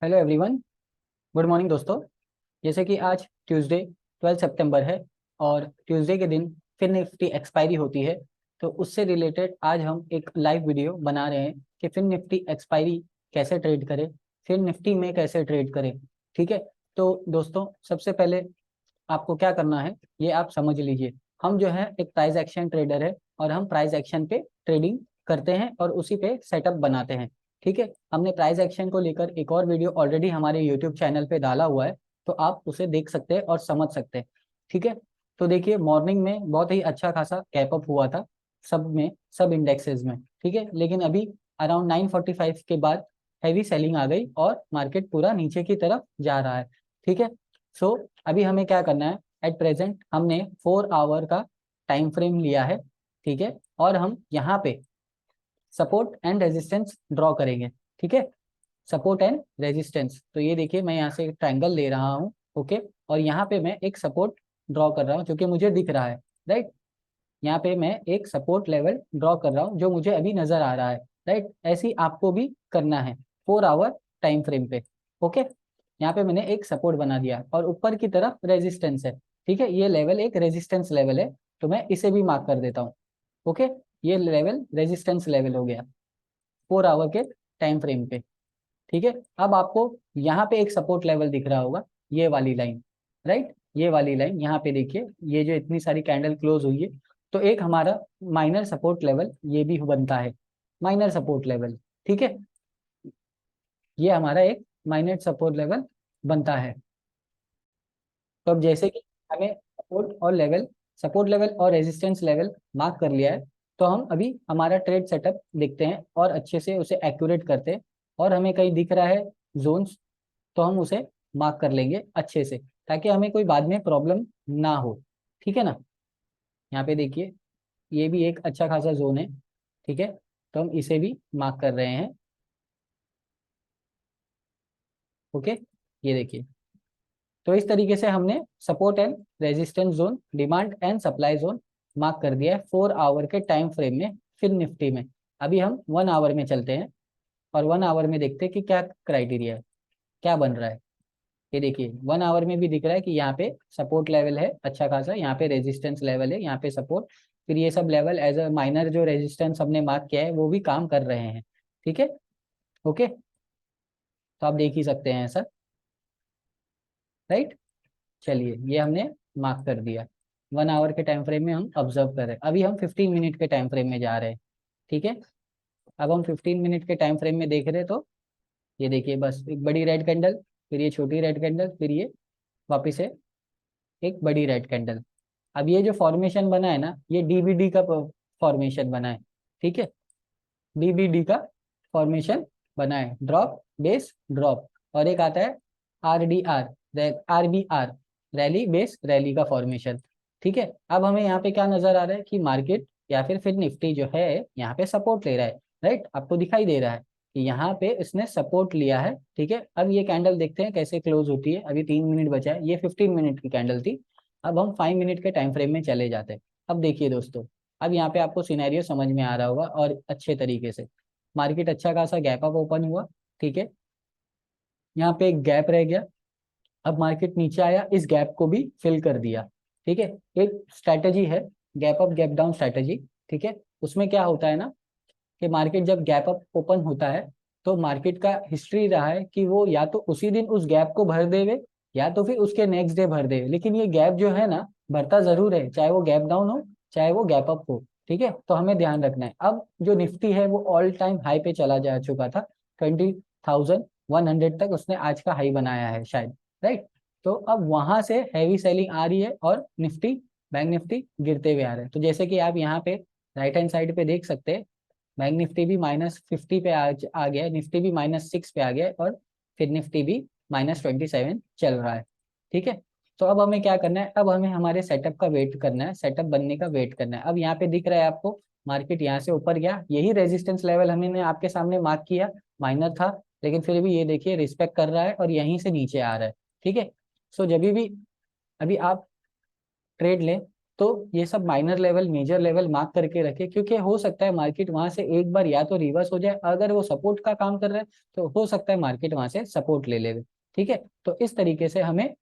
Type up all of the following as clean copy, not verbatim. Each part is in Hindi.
Hello everyone. गुड मॉर्निंग दोस्तों। जैसे कि आज ट्यूसडे 12 सितंबर है और ट्यूसडे के दिन फिर निफ्टी एक्सपायरी होती है। तो उससे रिलेटेड आज हम एक लाइव वीडियो बना रहे हैं कि फिर निफ्टी एक्सपायरी कैसे ट्रेड करें, फिर निफ्टी में कैसे ट्रेड करें। ठीक है। तो दोस्तों सबसे पहले आपको क्या करना है ये आप समझ लीजिए। हम जो है एक प्राइस एक्शन ट्रेडर है और हम प्राइस एक्शन पे ट्रेडिंग करते हैं और उसी पे सेटअप बनाते हैं। ठीक है। हमने प्राइस एक्शन को लेकर एक और वीडियो ऑलरेडी हमारे यूट्यूब चैनल पे डाला हुआ है, तो आप उसे देख सकते हैं और समझ सकते हैं। ठीक है। तो देखिए मॉर्निंग में बहुत ही अच्छा खासा कैप अप हुआ था सब में, सब इंडेक्सेस में। ठीक है। लेकिन अभी अराउंड 9:45 के बाद हैवी सेलिंग आ गई और मार्केट पूरा नीचे की तरफ जा रहा है। ठीक है। सो अभी हमें क्या करना है, एट प्रेजेंट हमने 4 आवर का टाइम फ्रेम लिया है। ठीक है। और हम यहाँ पे सपोर्ट एंड रेजिस्टेंस ड्रॉ करेंगे। ठीक है। सपोर्ट एंड रेजिस्टेंस, तो ये देखिए मैं यहाँ से एक ट्रायंगल ले रहा हूँ। ओके। और यहाँ पे मैं एक सपोर्ट ड्रॉ कर रहा हूँ जो कि मुझे दिख रहा है। राइट। यहाँ पे मैं एक सपोर्ट लेवल ड्रॉ कर रहा हूँ जो मुझे अभी नजर आ रहा है। राइट। ऐसे ही आपको भी करना है 4 आवर टाइम फ्रेम पे। ओके। यहाँ पे मैंने एक सपोर्ट बना दिया और ऊपर की तरफ रेजिस्टेंस है। ठीक है। ये लेवल एक रेजिस्टेंस लेवल है, तो मैं इसे भी मार्क कर देता हूँ। ओके। ये लेवल रेजिस्टेंस लेवल हो गया 4 आवर के टाइम फ्रेम पे। ठीक है। अब आपको यहाँ पे एक सपोर्ट लेवल दिख रहा होगा, ये वाली लाइन। राइट। ये वाली लाइन यहाँ पे देखिए, ये जो इतनी सारी कैंडल क्लोज हुई है, तो एक हमारा माइनर सपोर्ट लेवल ये भी बनता है, माइनर सपोर्ट लेवल। ठीक है। ये हमारा एक माइनर सपोर्ट लेवल बनता है। तो अब जैसे कि हमें सपोर्ट लेवल और रेजिस्टेंस लेवल मार्क कर लिया है, तो हम अभी हमारा ट्रेड सेटअप देखते हैं और अच्छे से उसे एक्यूरेट करते हैं। और हमें कहीं दिख रहा है जोन्स, तो हम उसे मार्क कर लेंगे अच्छे से, ताकि हमें कोई बाद में प्रॉब्लम ना हो। ठीक है ना। यहाँ पे देखिए ये भी एक अच्छा खासा जोन है। ठीक है। तो हम इसे भी मार्क कर रहे हैं। ओके। ये देखिए, तो इस तरीके से हमने support and resistance zone, demand and supply zone mark कर दिया है 4 आवर के टाइम फ्रेम में फिर निफ्टी में। अभी हम 1 आवर में चलते हैं और 1 आवर में देखते हैं कि क्या क्राइटेरिया है, क्या बन रहा है। ये देखिए 1 आवर में भी दिख रहा है कि यहाँ पे सपोर्ट लेवल है अच्छा खासा, यहाँ पे रेजिस्टेंस लेवल है, यहाँ पे सपोर्ट, फिर ये sub level as a minor जो रेजिस्टेंस हमने मार्क किया है वो भी काम कर रहे हैं। ठीक है। ओके। तो आप देख ही सकते हैं ऐसा। राइट। चलिए ये हमने मार्क कर दिया। 1 आवर के टाइम फ्रेम में हम ऑब्जर्व कर रहे हैं। अभी हम 15 मिनट के टाइम फ्रेम में जा रहे हैं। ठीक है। अब हम 15 मिनट के टाइम फ्रेम में देख रहे हैं, तो ये देखिए बस एक बड़ी रेड कैंडल, फिर ये छोटी रेड कैंडल, फिर ये वापिस से एक बड़ी रेड कैंडल। अब ये जो फॉर्मेशन बना है ना, ये डीबीडी का फॉर्मेशन बना है। ठीक है। डीबीडी का फॉर्मेशन बना है, ड्रॉप बेस ड्रॉप। और एक आता है RDR, RBR, rally base rally का फॉर्मेशन। ठीक है। अब हमें यहाँ पे क्या नजर आ रहा है कि मार्केट या फिर निफ्टी जो है यहाँ पे सपोर्ट ले रहा है। राइट। आपको दिखाई दे रहा है कि यहाँ पे इसने सपोर्ट लिया है। ठीक है। अब ये कैंडल देखते हैं कैसे क्लोज होती है। अभी 3 मिनट बचा है, ये 15 मिनट की कैंडल थी। अब हम 5 मिनट के टाइम फ्रेम में चले जाते हैं। अब देखिए दोस्तों, अब यहाँ पे आपको सिनेरियो समझ में आ रहा होगा और अच्छे तरीके से। मार्केट अच्छा खासा गैप अप ओपन हुआ। ठीक है। यहाँ पे एक गैप रह गया। अब मार्केट नीचे आया, इस गैप को भी फिल कर दिया। ठीक है। एक स्ट्रैटेजी है gap up gap down strategy. ठीक है। उसमें क्या होता है ना कि मार्केट जब गैप अप ओपन होता है, तो मार्केट का हिस्ट्री रहा है कि वो या तो उसी दिन उस गैप को भर देवे या तो फिर उसके नेक्स्ट डे भर देवे। लेकिन ये गैप जो है ना भरता जरूर है, चाहे वो गैप डाउन हो चाहे वो गैप अप हो। ठीक है। तो हमें ध्यान रखना है। अब जो निफ्टी है वो ऑल टाइम हाई पे चला जा चुका था, 20,100 तक उसने आज का हाई बनाया है शायद। राइट। तो अब वहां से हैवी सेलिंग आ रही है और निफ्टी, बैंक निफ्टी गिरते हुए आ रहे हैं। तो जैसे कि आप यहाँ पे राइट हैंड साइड पे देख सकते हैं, बैंक निफ्टी भी -50 पे आ गया है, निफ्टी भी -6 पे आ गया है और फिर निफ्टी भी -27 चल रहा है। ठीक है। तो अब हमें क्या करना है, अब हमें हमारे सेटअप का वेट करना है, सेटअप बनने का वेट करना है। अब यहाँ पे दिख रहा है आपको मार्केट यहाँ से ऊपर गया, यही रेजिस्टेंस लेवल हमने आपके सामने मार्क किया, माइनर था, लेकिन फिर भी ये देखिए रिस्पेक्ट कर रहा है और यहीं से नीचे आ रहा है। ठीक है। सो जब भी अभी आप ट्रेड लें तो ये सब minor level major level mark करके रखे, क्योंकि हो सकता है मार्केट वहां से एक बार या तो रिवर्स हो जाए, अगर वो सपोर्ट का काम कर रहा है तो हो सकता है मार्केट वहां से सपोर्ट ले ले। ठीक है, तो इस तरीके से हमें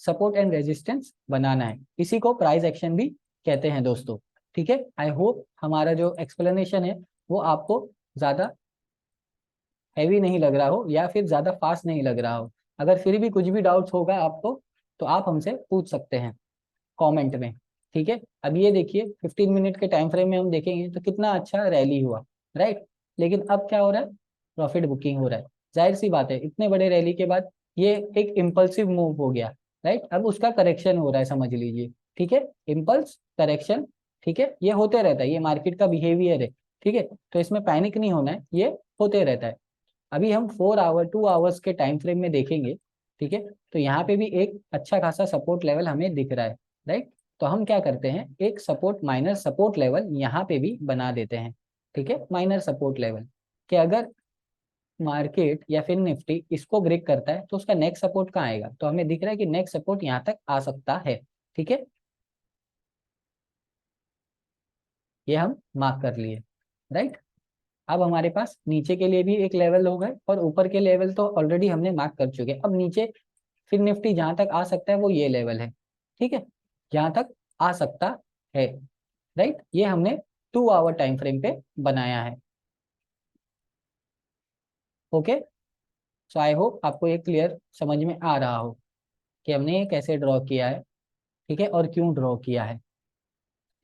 सपोर्ट एंड रेजिस्टेंस बनाना है, इसी को प्राइस एक्शन भी कहते हैं दोस्तों। ठीक है, आई होप हमारा जो एक्सप्लेनेशन है वो आपको ज्यादा हैवी नहीं लग रहा हो या फिर ज्यादा फास्ट नहीं लग रहा हो। अगर फिर भी कुछ भी डाउट्स होगा आपको तो आप हमसे पूछ सकते हैं कमेंट में। ठीक है, अब ये देखिए 15 मिनट के टाइम फ्रेम में हम देखेंगे तो कितना अच्छा रैली हुआ, राइट। लेकिन अब क्या हो रहा है, प्रॉफिट बुकिंग हो रहा है। जाहिर सी बात है, इतने बड़े रैली के बाद ये एक इम्पल्सिव मूव हो गया, राइट। अब उसका करेक्शन हो रहा है, समझ लीजिए। ठीक है, इम्पल्स करेक्शन, ठीक है, ये होते रहता है, ये मार्केट का बिहेवियर है। ठीक है, तो इसमें पैनिक नहीं होना है, ये होते रहता है। अभी हम 4 आवर 2 आवर्स के टाइम फ्रेम में देखेंगे। ठीक है, तो यहाँ पे भी एक अच्छा खासा सपोर्ट लेवल हमें दिख रहा है, राइट। तो हम क्या करते हैं, एक सपोर्ट माइनर सपोर्ट लेवल यहाँ पे भी बना देते हैं। ठीक है, माइनर सपोर्ट लेवल कि अगर मार्केट या फिर निफ्टी इसको ब्रेक करता है तो उसका नेक्स्ट सपोर्ट कहाँ आएगा, तो हमें दिख रहा है कि नेक्स्ट सपोर्ट यहाँ तक आ सकता है। ठीक है, ये हम मार्क कर लिए, राइट। अब हमारे पास नीचे के लिए भी एक लेवल हो गए और ऊपर के लेवल तो ऑलरेडी हमने मार्क कर चुके हैं। अब नीचे फिर निफ्टी जहां तक आ सकता है वो ये लेवल है। ठीक है, जहां तक आ सकता है, राइट, ये हमने 2 आवर टाइम फ्रेम पे बनाया है। ओके, सो आई होप आपको ये क्लियर समझ में आ रहा हो कि हमने ये कैसे ड्रॉ किया है, ठीक है, और क्यों ड्रॉ किया है।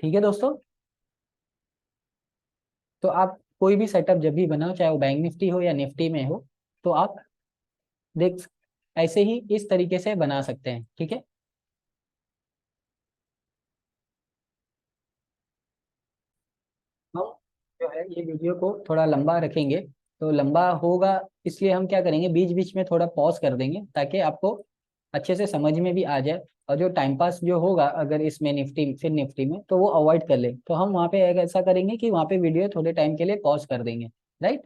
ठीक है दोस्तों, तो आप कोई भी सेटअप जब भी बनाओ, चाहे वो बैंक निफ्टी हो या निफ्टी में हो, तो आप देख ऐसे ही इस तरीके से बना सकते हैं। ठीक है, हम जो है ये वीडियो को थोड़ा लंबा रखेंगे, तो लंबा होगा इसलिए हम क्या करेंगे, बीच बीच में थोड़ा पॉज कर देंगे ताकि आपको अच्छे से समझ में भी आ जाए। और जो टाइम पास जो होगा अगर इसमें निफ्टी फिर निफ्टी में, तो वो अवॉइड कर ले, तो हम वहाँ पे ऐसा करेंगे कि वहाँ पे वीडियो थोड़े टाइम के लिए पॉज कर देंगे, राइट।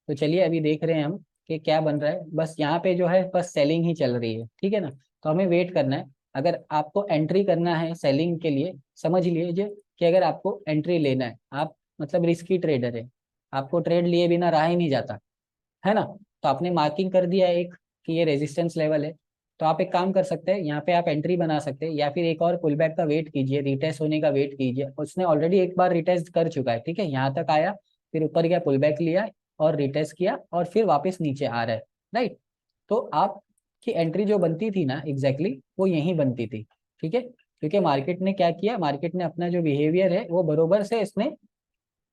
तो चलिए अभी देख रहे हैं हम कि क्या बन रहा है। बस यहाँ पे जो है बस सेलिंग ही चल रही है, ठीक है ना। तो हमें वेट करना है। अगर आपको एंट्री करना है सेलिंग के लिए, समझ लीजिए कि अगर आपको एंट्री लेना है, आप मतलब रिस्की ट्रेडर है, आपको ट्रेड लिए बिना रहा ही नहीं जाता, है ना। तो आपने मार्किंग कर दिया एक कि ये रेजिस्टेंस लेवल है, तो आप एक काम कर सकते हैं, यहाँ पे आप एंट्री बना सकते हैं या फिर एक और पुल बैक का वेट कीजिए, रिटेस्ट होने का वेट कीजिए। उसने ऑलरेडी एक बार रिटेस्ट कर चुका है, ठीक है, यहाँ तक आया, फिर ऊपर गया, पुल बैक लिया और रिटेस्ट किया और फिर वापस नीचे आ रहा है, राइट। तो आपकी एंट्री जो बनती थी ना एग्जैक्टली वो यहीं बनती थी। ठीक है, क्योंकि मार्केट ने क्या किया, मार्केट ने अपना जो बिहेवियर है वो बरोबर से इसने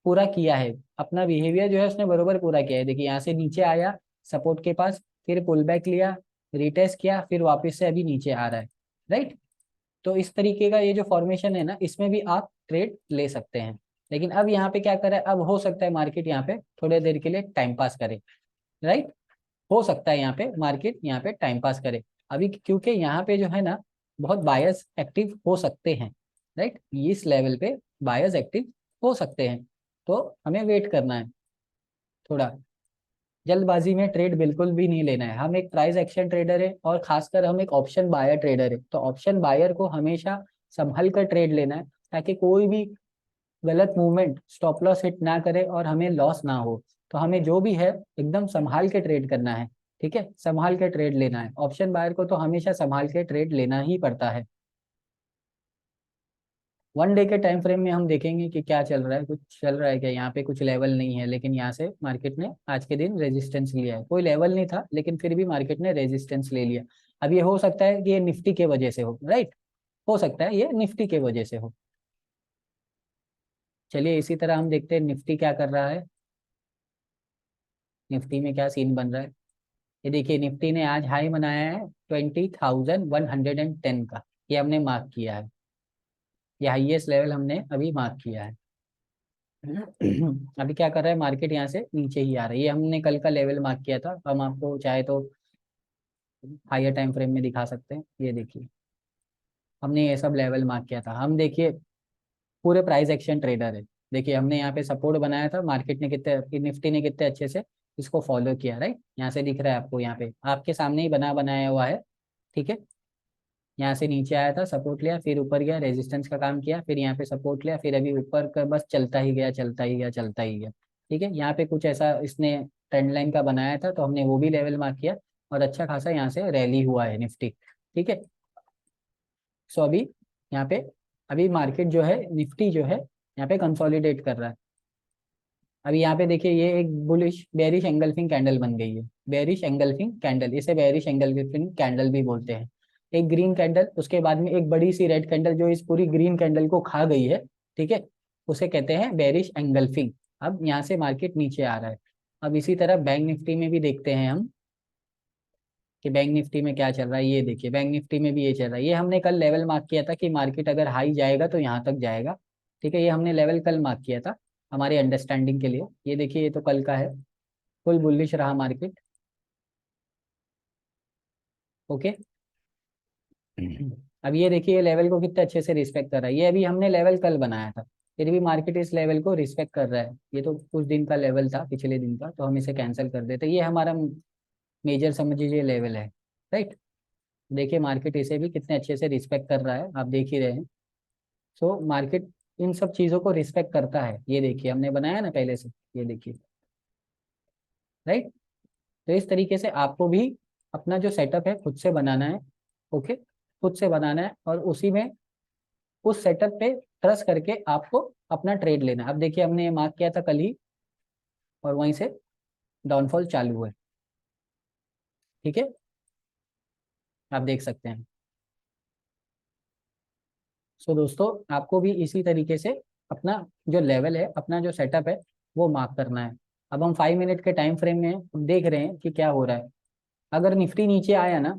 पूरा किया है, अपना बिहेवियर जो है उसने बरोबर पूरा किया है। देखिए यहाँ से नीचे आया सपोर्ट के पास, फिर पुल बैक लिया, रिटेस्ट किया, फिर वापस से अभी नीचे आ रहा है, राइट। तो इस तरीके का ये जो फॉर्मेशन है ना, इसमें भी आप ट्रेड ले सकते हैं। लेकिन अब यहाँ पे क्या करें, अब हो सकता है मार्केट यहाँ पे थोड़ी देर के लिए टाइम पास करे, राइट। हो सकता है यहाँ पे मार्केट यहाँ पे टाइम पास करे अभी, क्योंकि यहाँ पे जो है ना बहुत बायर्स एक्टिव हो सकते हैं, राइट। इस लेवल पे बायर्स एक्टिव हो सकते हैं, तो हमें वेट करना है थोड़ा। जल्दबाजी में ट्रेड बिल्कुल भी नहीं लेना है। हम एक प्राइस एक्शन ट्रेडर है और खासकर हम एक ऑप्शन बायर ट्रेडर है, तो ऑप्शन बायर को हमेशा संभल कर ट्रेड लेना है ताकि कोई भी गलत मूवमेंट स्टॉप लॉस हिट ना करे और हमें लॉस ना हो। तो हमें जो भी है एकदम संभाल के ट्रेड करना है, ठीक है, संभाल के ट्रेड लेना है। ऑप्शन बायर को तो हमेशा संभाल के ट्रेड लेना ही पड़ता है। वन डे के टाइम फ्रेम में हम देखेंगे कि क्या चल रहा है, कुछ चल रहा है क्या, यहाँ पे कुछ लेवल नहीं है, लेकिन यहाँ से मार्केट ने आज के दिन रेजिस्टेंस लिया है। कोई लेवल नहीं था लेकिन फिर भी मार्केट ने रेजिस्टेंस ले लिया। अब ये हो सकता है कि ये निफ्टी के वजह से हो, राइट, हो सकता है ये निफ्टी के वजह से हो। चलिए इसी तरह हम देखते हैं निफ्टी क्या कर रहा है, निफ्टी में क्या सीन बन रहा है। ये देखिए निफ्टी ने आज हाई बनाया है 20,110 का, ये हमने मार्क किया है, ये हाईएस्ट लेवल हमने अभी मार्क किया है। अभी क्या कर रहा है मार्केट, यहाँ से नीचे ही आ रहा है। ये हमने कल का लेवल मार्क किया था, हम आपको चाहे तो हायर टाइम फ्रेम में दिखा सकते हैं। ये देखिए हमने ये सब लेवल मार्क किया था। हम देखिए पूरे प्राइस एक्शन ट्रेडर है, देखिए हमने यहाँ पे सपोर्ट बनाया था, मार्केट ने कितने, निफ्टी ने कितने अच्छे से इसको फॉलो किया, राइट। यहाँ से दिख रहा है आपको, यहाँ पे आपके सामने ही बना बनाया हुआ है, ठीक है। यहाँ से नीचे आया था, सपोर्ट लिया, फिर ऊपर गया, रेजिस्टेंस का काम किया, फिर यहाँ पे सपोर्ट लिया, फिर अभी ऊपर का बस चलता ही गया, चलता ही गया, चलता ही गया। ठीक है, यहाँ पे कुछ ऐसा इसने ट्रेंड लाइन का बनाया था, तो हमने वो भी लेवल मार्क किया, और अच्छा खासा यहाँ से रैली हुआ है निफ्टी। ठीक है, सो अभी यहाँ पे अभी मार्केट जो है, निफ्टी जो है यहाँ पे कंसोलिडेट कर रहा है। अभी यहाँ पे देखिए, ये एक बुलिश बेरिश एंगल्फिंग कैंडल बन गई है। बेरिश एंगल्फिंग कैंडल, इसे बेरिश एंगल्फिंग कैंडल भी बोलते हैं। एक ग्रीन कैंडल, उसके बाद में एक बड़ी सी रेड कैंडल जो इस पूरी ग्रीन कैंडल को खा गई है। ठीक है, उसे कहते हैं बेरिश एंगल्फिंग। अब यहाँ से मार्केट नीचे आ रहा है। अब इसी तरह बैंक निफ्टी में भी देखते हैं हम कि बैंक निफ्टी में क्या चल रहा है। ये देखिए, बैंक निफ्टी में भी ये चल रहा है। ये हमने कल लेवल मार्क किया था कि मार्केट अगर हाई जाएगा तो यहाँ तक जाएगा। ठीक है, ये हमने लेवल कल मार्क किया था हमारे अंडरस्टैंडिंग के लिए। ये देखिए, ये तो कल का है। फुल बुलिश रहा मार्केट। ओके, अब ये देखिए, ये लेवल को कितने अच्छे से रिस्पेक्ट कर रहा है। ये अभी हमने लेवल कल बनाया था, फिर भी मार्केट इस लेवल को रिस्पेक्ट कर रहा है। ये तो कुछ दिन का लेवल था, पिछले दिन का, तो हम इसे कैंसिल कर देते। ये हमारा मेजर समझ लीजिए लेवल है। राइट, देखिए मार्केट इसे भी कितने अच्छे से रिस्पेक्ट कर रहा है, आप देख ही रहे हैं। सो मार्केट इन सब चीज़ों को रिस्पेक्ट करता है। ये देखिए, हमने बनाया ना पहले से, ये देखिए। राइट, तो इस तरीके से आपको भी अपना जो सेटअप है खुद से बनाना है। ओके, खुद से बनाना है, और उसी में उस सेटअप पे ट्रस्ट करके आपको अपना ट्रेड लेना है। अब देखिए, हमने ये मार्क किया था कल ही, और वहीं से डाउनफॉल चालू हुआ है। ठीक है, आप देख सकते हैं। सो दोस्तों, आपको भी इसी तरीके से अपना जो लेवल है, अपना जो सेटअप है, वो मार्क करना है। अब हम 5 मिनट के टाइम फ्रेम में हैं, अब देख रहे हैं कि क्या हो रहा है। अगर निफ्टी नीचे आया ना,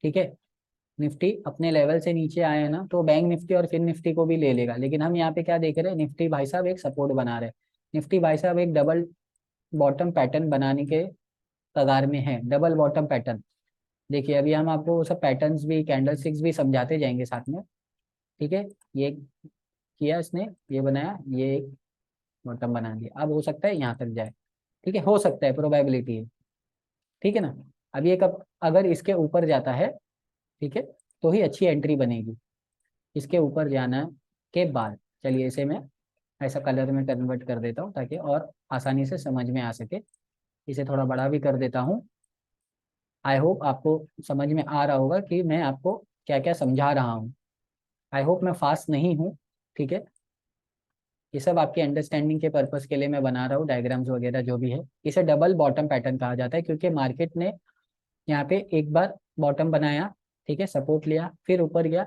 ठीक है, निफ्टी अपने लेवल से नीचे आया ना, तो बैंक निफ्टी और फिर निफ्टी को भी ले लेगा। लेकिन हम यहाँ पे क्या देख रहे हैं, निफ्टी भाई साहब एक सपोर्ट बना रहे हैं। निफ्टी भाई साहब एक डबल बॉटम पैटर्न बनाने के कगार में है। डबल बॉटम पैटर्न, देखिए अभी हम आपको वो सब पैटर्न्स भी, कैंडल स्टिक्स भी समझाते जाएंगे साथ में। ठीक है, ये किया इसने, ये बनाया, ये एक बॉटम बना दिया। अब हो सकता है यहाँ तक जाए। ठीक है, हो सकता है, प्रोबेबिलिटी है। ठीक है ना। अब ये कब, अगर इसके ऊपर जाता है, ठीक है, तो ही अच्छी एंट्री बनेगी। इसके ऊपर जाना के बाद, चलिए इसे मैं ऐसा कलर में कन्वर्ट कर देता हूँ ताकि और आसानी से समझ में आ सके। इसे थोड़ा बड़ा भी कर देता हूँ। आई होप आपको समझ में आ रहा होगा कि मैं आपको क्या क्या समझा रहा हूँ। आई होप मैं फास्ट नहीं हूँ। ठीक है, ये सब आपके अंडरस्टैंडिंग के पर्पस के लिए मैं बना रहा हूँ, डायग्राम्स वगैरह जो भी है। इसे डबल बॉटम पैटर्न कहा जाता है, क्योंकि मार्केट ने यहाँ पे एक बार बॉटम बनाया, ठीक है, सपोर्ट लिया, फिर ऊपर गया,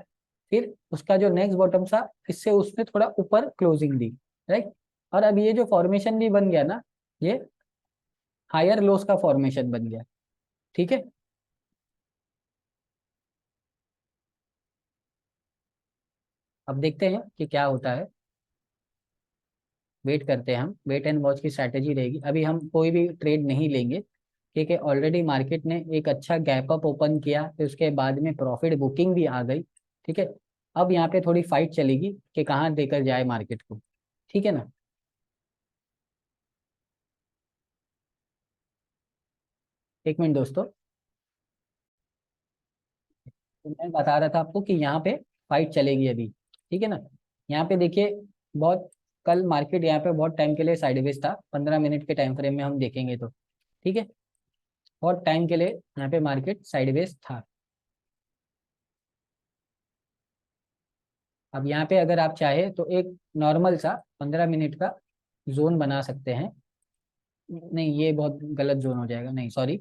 फिर उसका जो नेक्स्ट बॉटम था, इससे उसने थोड़ा ऊपर क्लोजिंग दी। राइट, और अब ये जो फॉर्मेशन भी बन गया ना, ये हायर लोस का फॉर्मेशन बन गया। ठीक है, अब देखते हैं कि क्या होता है। वेट करते हैं, हम वेट एंड वॉच की स्ट्रैटेजी रहेगी। अभी हम कोई भी ट्रेड नहीं लेंगे, क्योंकि ऑलरेडी मार्केट ने एक अच्छा गैप अप ओपन किया, फिर उसके बाद में प्रॉफिट बुकिंग भी आ गई। ठीक है, अब यहाँ पे थोड़ी फाइट चलेगी कि कहाँ देकर जाए मार्केट को। ठीक है ना। एक मिनट दोस्तों, तो मैं बता रहा था आपको कि यहाँ पे फाइट चलेगी अभी। ठीक है ना। यहाँ पे देखिए, बहुत कल मार्केट यहाँ पे बहुत टाइम के लिए साइडवेज था। 15 मिनट के टाइम फ्रेम में हम देखेंगे तो, ठीक है, बहुत टाइम के लिए यहाँ पे मार्केट साइडवेज था। अब यहाँ पे अगर आप चाहे तो एक नॉर्मल सा 15 मिनट का जोन बना सकते हैं। नहीं, ये बहुत गलत जोन हो जाएगा, नहीं सॉरी,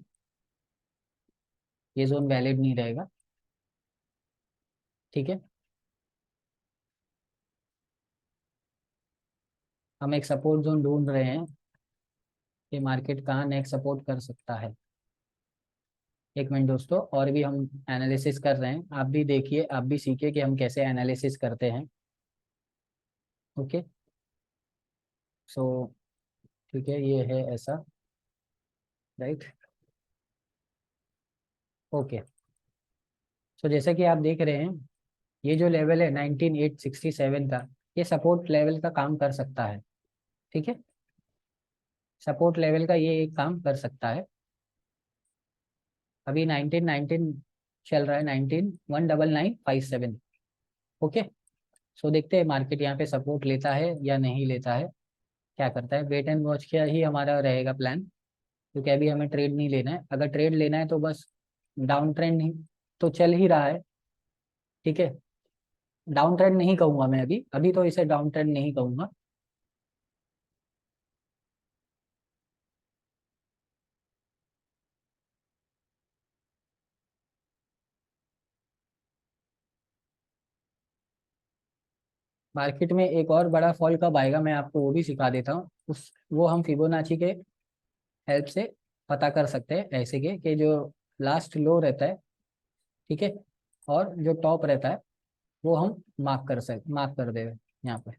ये जोन वैलिड नहीं रहेगा। ठीक है, हम एक सपोर्ट जोन ढूंढ रहे हैं कि मार्केट कहाँ नेक्स्ट सपोर्ट कर सकता है। एक मिनट दोस्तों, और भी हम एनालिसिस कर रहे हैं, आप भी देखिए, आप भी सीखिए कि हम कैसे एनालिसिस करते हैं। ओके, सो ठीक है, ये है ऐसा। राइट, ओके, सो जैसा कि आप देख रहे हैं, ये जो लेवल है 19867 का, ये सपोर्ट लेवल का काम कर सकता है। ठीक है, सपोर्ट लेवल का ये एक काम कर सकता है। अभी 1919 चल रहा है 19,19957। ओके, सो देखते हैं मार्केट यहाँ पे सपोर्ट लेता है या नहीं लेता है, क्या करता है। वेट एंड वॉच का ही हमारा रहेगा प्लान, क्योंकि अभी हमें ट्रेड नहीं लेना है। अगर ट्रेड लेना है तो बस डाउन ट्रेंड ही तो चल ही रहा है, ठीक है। डाउन ट्रेंड नहीं कहूंगा मैं, अभी अभी तो इसे डाउन ट्रेंड नहीं कहूंगा। मार्केट में एक और बड़ा फॉल कब आएगा मैं आपको वो भी सिखा देता हूँ। उस वो हम फिबोनाची के हेल्प से पता कर सकते हैं, ऐसे कि जो लास्ट लो रहता है, ठीक है, और जो टॉप रहता है वो हम मार्क कर देंगे यहाँ पे।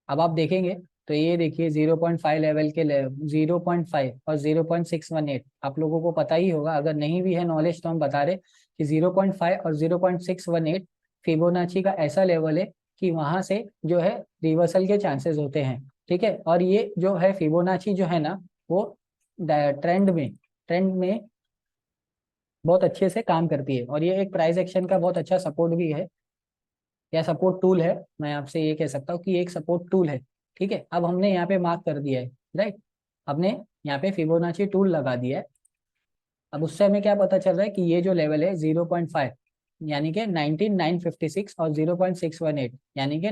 अब आप देखेंगे तो ये देखिए 0.5 लेवल के 0.5 और 0.618 आप लोगों को पता ही होगा, अगर नहीं भी है नॉलेज तो हम बता रहे कि 0.5 और 0.618 फिबोनाची का ऐसा लेवल है कि वहां से जो है रिवर्सल के चांसेस होते हैं, ठीक है। और ये जो है फिबोनाची जो है ना, वो ट्रेंड में बहुत अच्छे से काम करती है, और ये एक प्राइस एक्शन का बहुत अच्छा सपोर्ट भी है, या सपोर्ट टूल है। मैं आपसे ये कह सकता हूँ कि ये एक सपोर्ट टूल है, ठीक है। अब हमने यहाँ पे मार्क कर दिया है, राइट। हमने यहाँ पे फिबोनाची टूल लगा दिया है। अब उससे हमें क्या पता चल रहा है कि ये जो लेवल है 0.5 यानी कि 19,956 और 0.618 यानी कि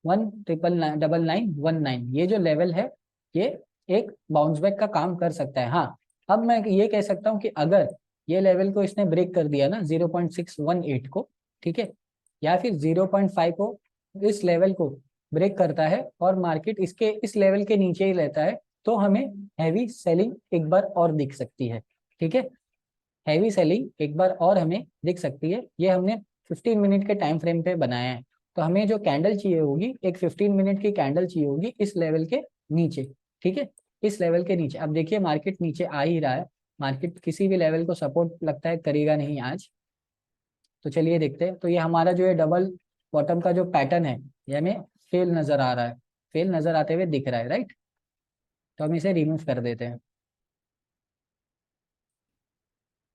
1,999,19, ये जो लेवल है ये एक बाउंस बैक का काम कर सकता है। हाँ, अब मैं ये कह सकता हूँ कि अगर ये लेवल को इसने ब्रेक कर दिया ना 0.618 को, ठीक है, या फिर 0.5 को, इस लेवल को ब्रेक करता है और मार्केट इसके इस लेवल के नीचे ही रहता है, तो हमें हैवी सेलिंग एक बार और दिख सकती है, ठीक है। हैवी सेलिंग एक बार और हमें दिख सकती है। ये हमने 15 मिनट के टाइम फ्रेम पे बनाया है, तो हमें जो कैंडल चाहिए होगी, एक 15 मिनट की कैंडल चाहिए होगी इस लेवल के नीचे, ठीक है। इस लेवल के नीचे अब देखिए मार्केट नीचे आ ही रहा है। मार्केट किसी भी लेवल को सपोर्ट लगता है करेगा नहीं आज, तो चलिए देखते हैं। तो ये हमारा जो है डबल बॉटम का जो पैटर्न है, ये हमें फेल नजर आ रहा है, फेल नजर आते हुए दिख रहा है, राइट। तो हम इसे रिमूव कर देते हैं।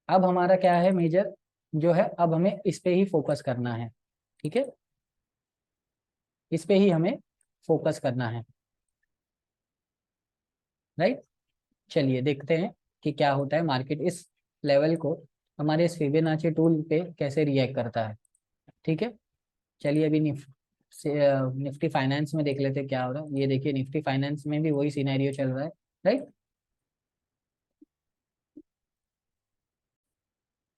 अब हमारा क्या है मेजर जो है, अब हमें इस पे ही फोकस करना है, ठीक है। इस पे ही हमें फोकस करना है, राइट। चलिए देखते हैं कि क्या होता है, मार्केट इस लेवल को हमारे इस फिबोनाची टूल पे कैसे रिएक्ट करता है, ठीक है। चलिए अभी निफ्टी फाइनेंस में देख लेते हैं क्या हो रहा है। ये देखिए निफ्टी फाइनेंस में भी वही सिनेरियो चल रहा है, राइट।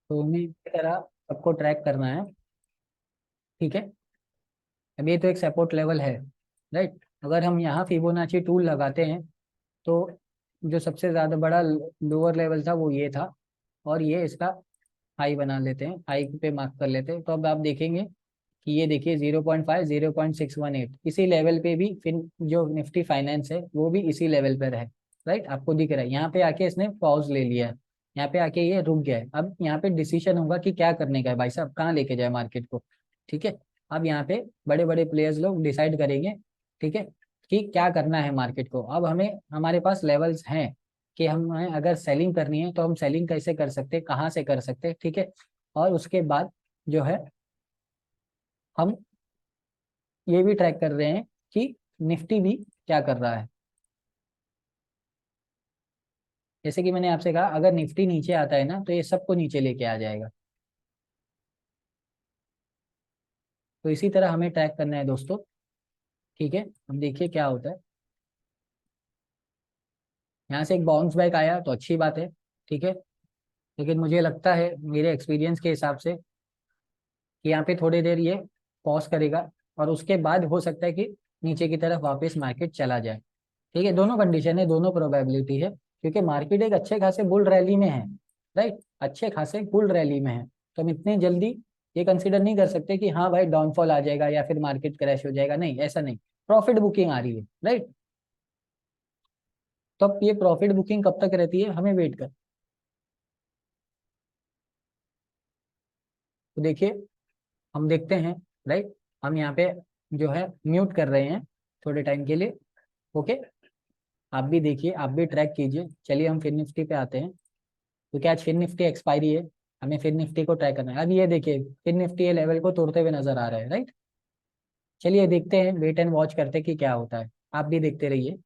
तो हमें इस तरह सबको ट्रैक करना है, ठीक है। अब ये तो एक सपोर्ट लेवल है, राइट। अगर हम यहाँ फिबोनाची टूल लगाते हैं तो जो सबसे ज़्यादा बड़ा लोअर लेवल था वो ये था, और ये इसका हाई बना लेते हैं, हाई पे मार्क कर लेते हैं। तो अब आप देखेंगे कि ये देखिए 0.5 0.618 इसी लेवल पे भी फिर जो निफ्टी फाइनेंस है वो भी इसी लेवल पर है, राइट। आपको दिख रहा है यहाँ पे आके इसने पॉज ले लिया है, यहाँ पे आके ये रुक गया है। अब यहाँ पे डिसीजन होगा कि क्या करने का है भाई साहब, कहाँ लेके जाए मार्केट को, ठीक है। अब यहाँ पे बड़े बड़े प्लेयर्स लोग डिसाइड करेंगे, ठीक है, कि क्या करना है मार्केट को। अब हमें हमारे पास लेवल्स हैं कि हमें अगर सेलिंग करनी है तो हम सेलिंग कैसे कर सकते हैं, कहाँ से कर सकते हैं, ठीक है। और उसके बाद जो है हम ये भी ट्रैक कर रहे हैं कि निफ्टी भी क्या कर रहा है। जैसे कि मैंने आपसे कहा अगर निफ्टी नीचे आता है ना तो ये सबको नीचे लेके आ जाएगा। तो इसी तरह हमें ट्रैक करना है दोस्तों, ठीक है। अब देखिए क्या होता है। यहाँ से एक बाउंस बैक आया तो अच्छी बात है, ठीक है। लेकिन मुझे लगता है मेरे एक्सपीरियंस के हिसाब से कि यहाँ पे थोड़ी देर ये पॉज करेगा, और उसके बाद हो सकता है कि नीचे की तरफ वापस मार्केट चला जाए, ठीक है। दोनों कंडीशन है, दोनों प्रोबेबिलिटी है, क्योंकि मार्केट एक अच्छे खासे बुल रैली में है, राइट। अच्छे खासे बुल रैली में है, तो हम इतने जल्दी ये कंसीडर नहीं कर सकते कि हाँ भाई डाउनफॉल आ जाएगा या फिर मार्केट क्रैश हो जाएगा, नहीं ऐसा नहीं। प्रॉफिट बुकिंग आ रही है, राइट। तो अब ये प्रॉफिट बुकिंग कब तक रहती है, हमें वेट कर। तो देखिए हम देखते हैं, राइट। हम यहाँ पे जो है म्यूट कर रहे हैं थोड़े टाइम के लिए, ओके। आप भी देखिए, आप भी ट्रैक कीजिए। चलिए हम फिर निफ्टी पे आते हैं, क्योंकि आज फिर निफ्टी एक्सपायरी है। हमें फिर निफ्टी को ट्राई करना है। अब ये देखिए फिर निफ्टी ये लेवल को तोड़ते हुए नजर आ रहा है, राइट। चलिए देखते हैं, वेट एंड वॉच करते हैं कि क्या होता है। आप भी देखते रहिए।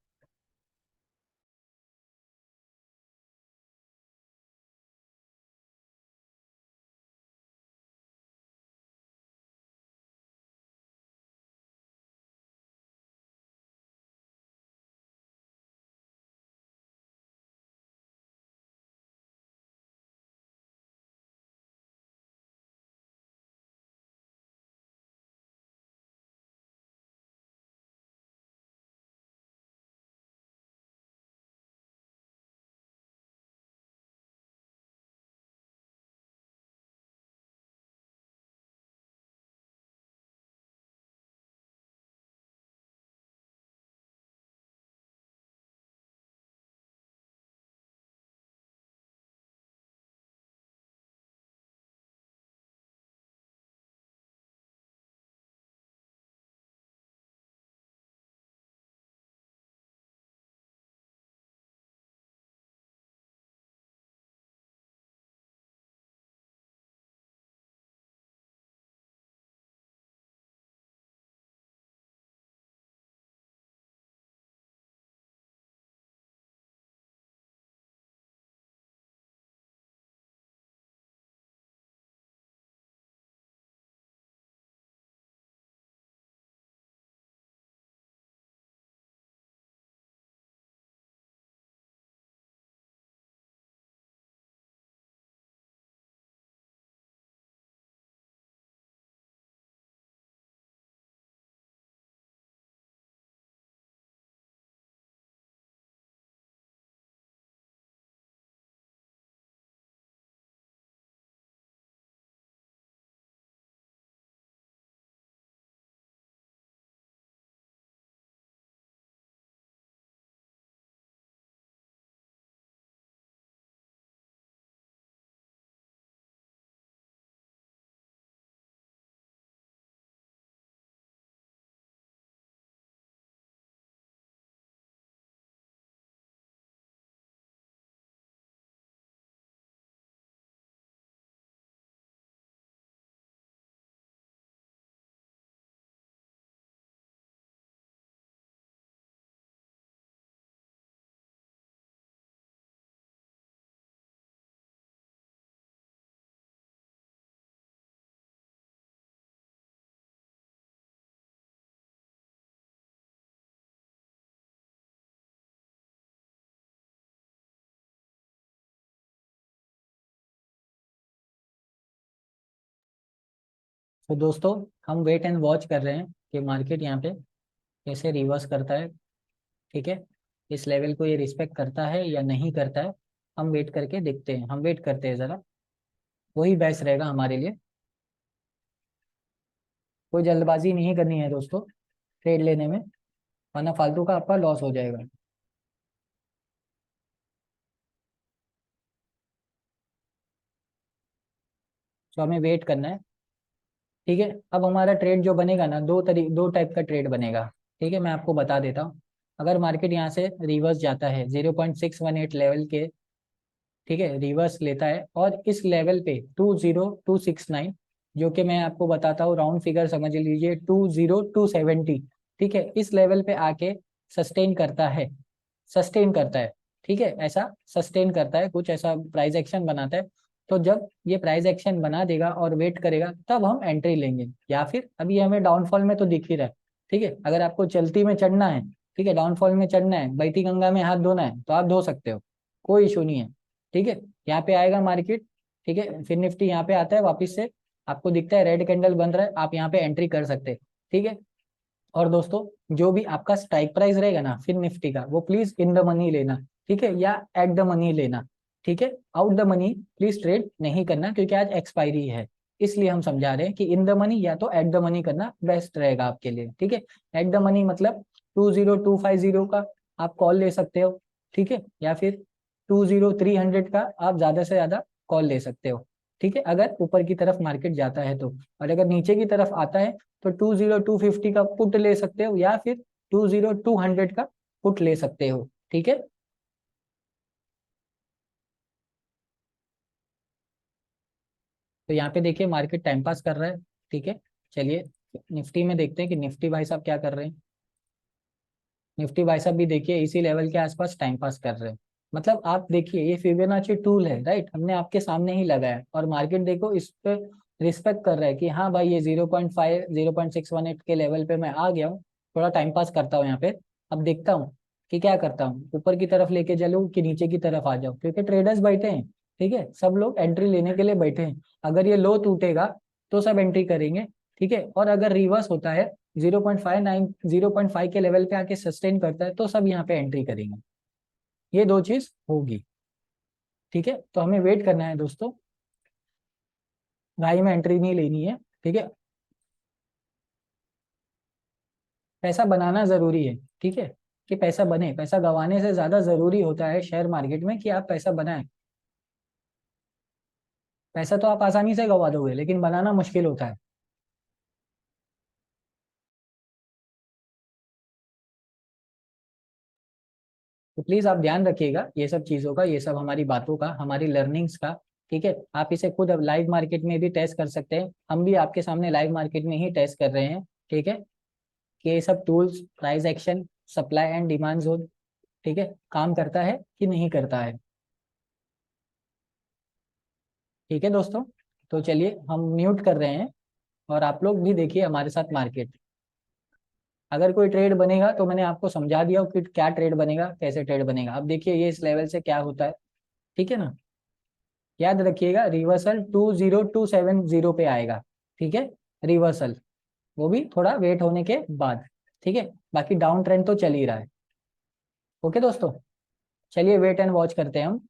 तो दोस्तों हम वेट एंड वॉच कर रहे हैं कि मार्केट यहाँ पे कैसे रिवर्स करता है। ठीक है, इस लेवल को ये रिस्पेक्ट करता है या नहीं करता है, हम वेट करके देखते हैं। हम वेट करते हैं ज़रा, वही बेस्ट रहेगा हमारे लिए। कोई जल्दबाजी नहीं करनी है दोस्तों ट्रेड लेने में, वरना फालतू का आपका लॉस हो जाएगा। तो हमें वेट करना है। ठीक है, अब हमारा ट्रेड जो बनेगा ना, दो टाइप का ट्रेड बनेगा। ठीक है, मैं आपको बता देता हूँ। अगर मार्केट यहाँ से रिवर्स जाता है 0.618 लेवल के, ठीक है, रिवर्स लेता है और इस लेवल पे 20269, जो कि मैं आपको बताता हूँ राउंड फिगर समझ लीजिए 20270, ठीक है, इस लेवल पे आके सस्टेन करता है, सस्टेन करता है। ठीक है, ऐसा सस्टेन करता है, कुछ ऐसा प्राइस एक्शन बनाता है। तो जब ये प्राइस एक्शन बना देगा और वेट करेगा तब हम एंट्री लेंगे, या फिर अभी हमें डाउनफॉल में तो दिख ही रहा है। ठीक है, अगर आपको चलती में चढ़ना है, ठीक है, डाउनफॉल में चढ़ना है, बहती गंगा में हाथ धोना है तो आप धो सकते हो, कोई इशू नहीं है। ठीक है, यहाँ पे आएगा मार्केट। ठीक है, फिर निफ्टी यहाँ पे आता है वापस से, आपको दिखता है रेड कैंडल बन रहा है, आप यहाँ पे एंट्री कर सकते हैं। ठीक है, और दोस्तों जो भी आपका स्ट्राइक प्राइस रहेगा ना फिर निफ्टी का, वो प्लीज इन द मनी लेना। ठीक है, या एट द मनी लेना। ठीक है, out the money please trade नहीं करना, क्योंकि आज एक्सपायरी है, इसलिए हम समझा रहे हैं कि इन द मनी या तो एट द मनी करना बेस्ट रहेगा आपके लिए। ठीक है, एट द मनी मतलब 20250 का आप कॉल ले सकते हो। ठीक है, या फिर 20300 का आप ज्यादा से ज्यादा कॉल ले सकते हो। ठीक है, अगर ऊपर की तरफ मार्केट जाता है तो, और अगर नीचे की तरफ आता है तो 20250 का पुट ले सकते हो, या फिर 20200 का पुट ले सकते हो। ठीक है, तो यहाँ पे देखिए मार्केट टाइम पास कर रहा है। ठीक है, चलिए निफ्टी में देखते हैं कि निफ्टी भाई साहब क्या कर रहे हैं। निफ्टी भाई साहब भी देखिए इसी लेवल के आसपास टाइम पास कर रहे हैं। मतलब आप देखिए ये फिबोनाची टूल है, राइट, हमने आपके सामने ही लगाया है और मार्केट देखो इस पे रिस्पेक्ट कर रहा है कि हाँ भाई ये 0.5 0.618 के लेवल पे मैं आ गया हूँ। थोड़ा टाइम पास करता हूँ यहाँ पे। अब देखता हूँ कि क्या करता हूँ, ऊपर की तरफ लेके चलूँ कि नीचे की तरफ आ जाऊँ, क्योंकि ट्रेडर्स बैठे हैं। ठीक है, सब लोग एंट्री लेने के लिए बैठे हैं। अगर ये लो टूटेगा तो सब एंट्री करेंगे। ठीक है, और अगर रिवर्स होता है 0.59 0.5 के लेवल पे आके सस्टेन करता है तो सब यहाँ पे एंट्री करेंगे। ये दो चीज होगी। ठीक है, तो हमें वेट करना है दोस्तों, भाई में एंट्री नहीं लेनी है। ठीक है, पैसा बनाना जरूरी है। ठीक है, कि पैसा बने, पैसा गंवाने से ज्यादा जरूरी होता है शेयर मार्केट में कि आप पैसा बनाएं। पैसा तो आप आसानी से गंवा दोगे लेकिन बनाना मुश्किल होता है। तो प्लीज आप ध्यान रखिएगा ये सब चीजों का, ये सब हमारी बातों का, हमारी लर्निंग्स का। ठीक है, आप इसे खुद अब लाइव मार्केट में भी टेस्ट कर सकते हैं, हम भी आपके सामने लाइव मार्केट में ही टेस्ट कर रहे हैं। ठीक है, कि ये सब tools, price action, supply and demand zone, ठीक है, काम करता है कि नहीं करता है। ठीक है दोस्तों, तो चलिए हम म्यूट कर रहे हैं और आप लोग भी देखिए हमारे साथ मार्केट। अगर कोई ट्रेड बनेगा तो मैंने आपको समझा दिया कि क्या ट्रेड बनेगा, कैसे ट्रेड बनेगा। अब देखिए ये इस लेवल से क्या होता है। ठीक है ना, याद रखिएगा रिवर्सल 20270 पे आएगा। ठीक है, रिवर्सल, वो भी थोड़ा वेट होने के बाद। ठीक है, बाकी डाउन ट्रेंड तो चल ही रहा है। ओके दोस्तों, चलिए वेट एंड वॉच करते हैं हम।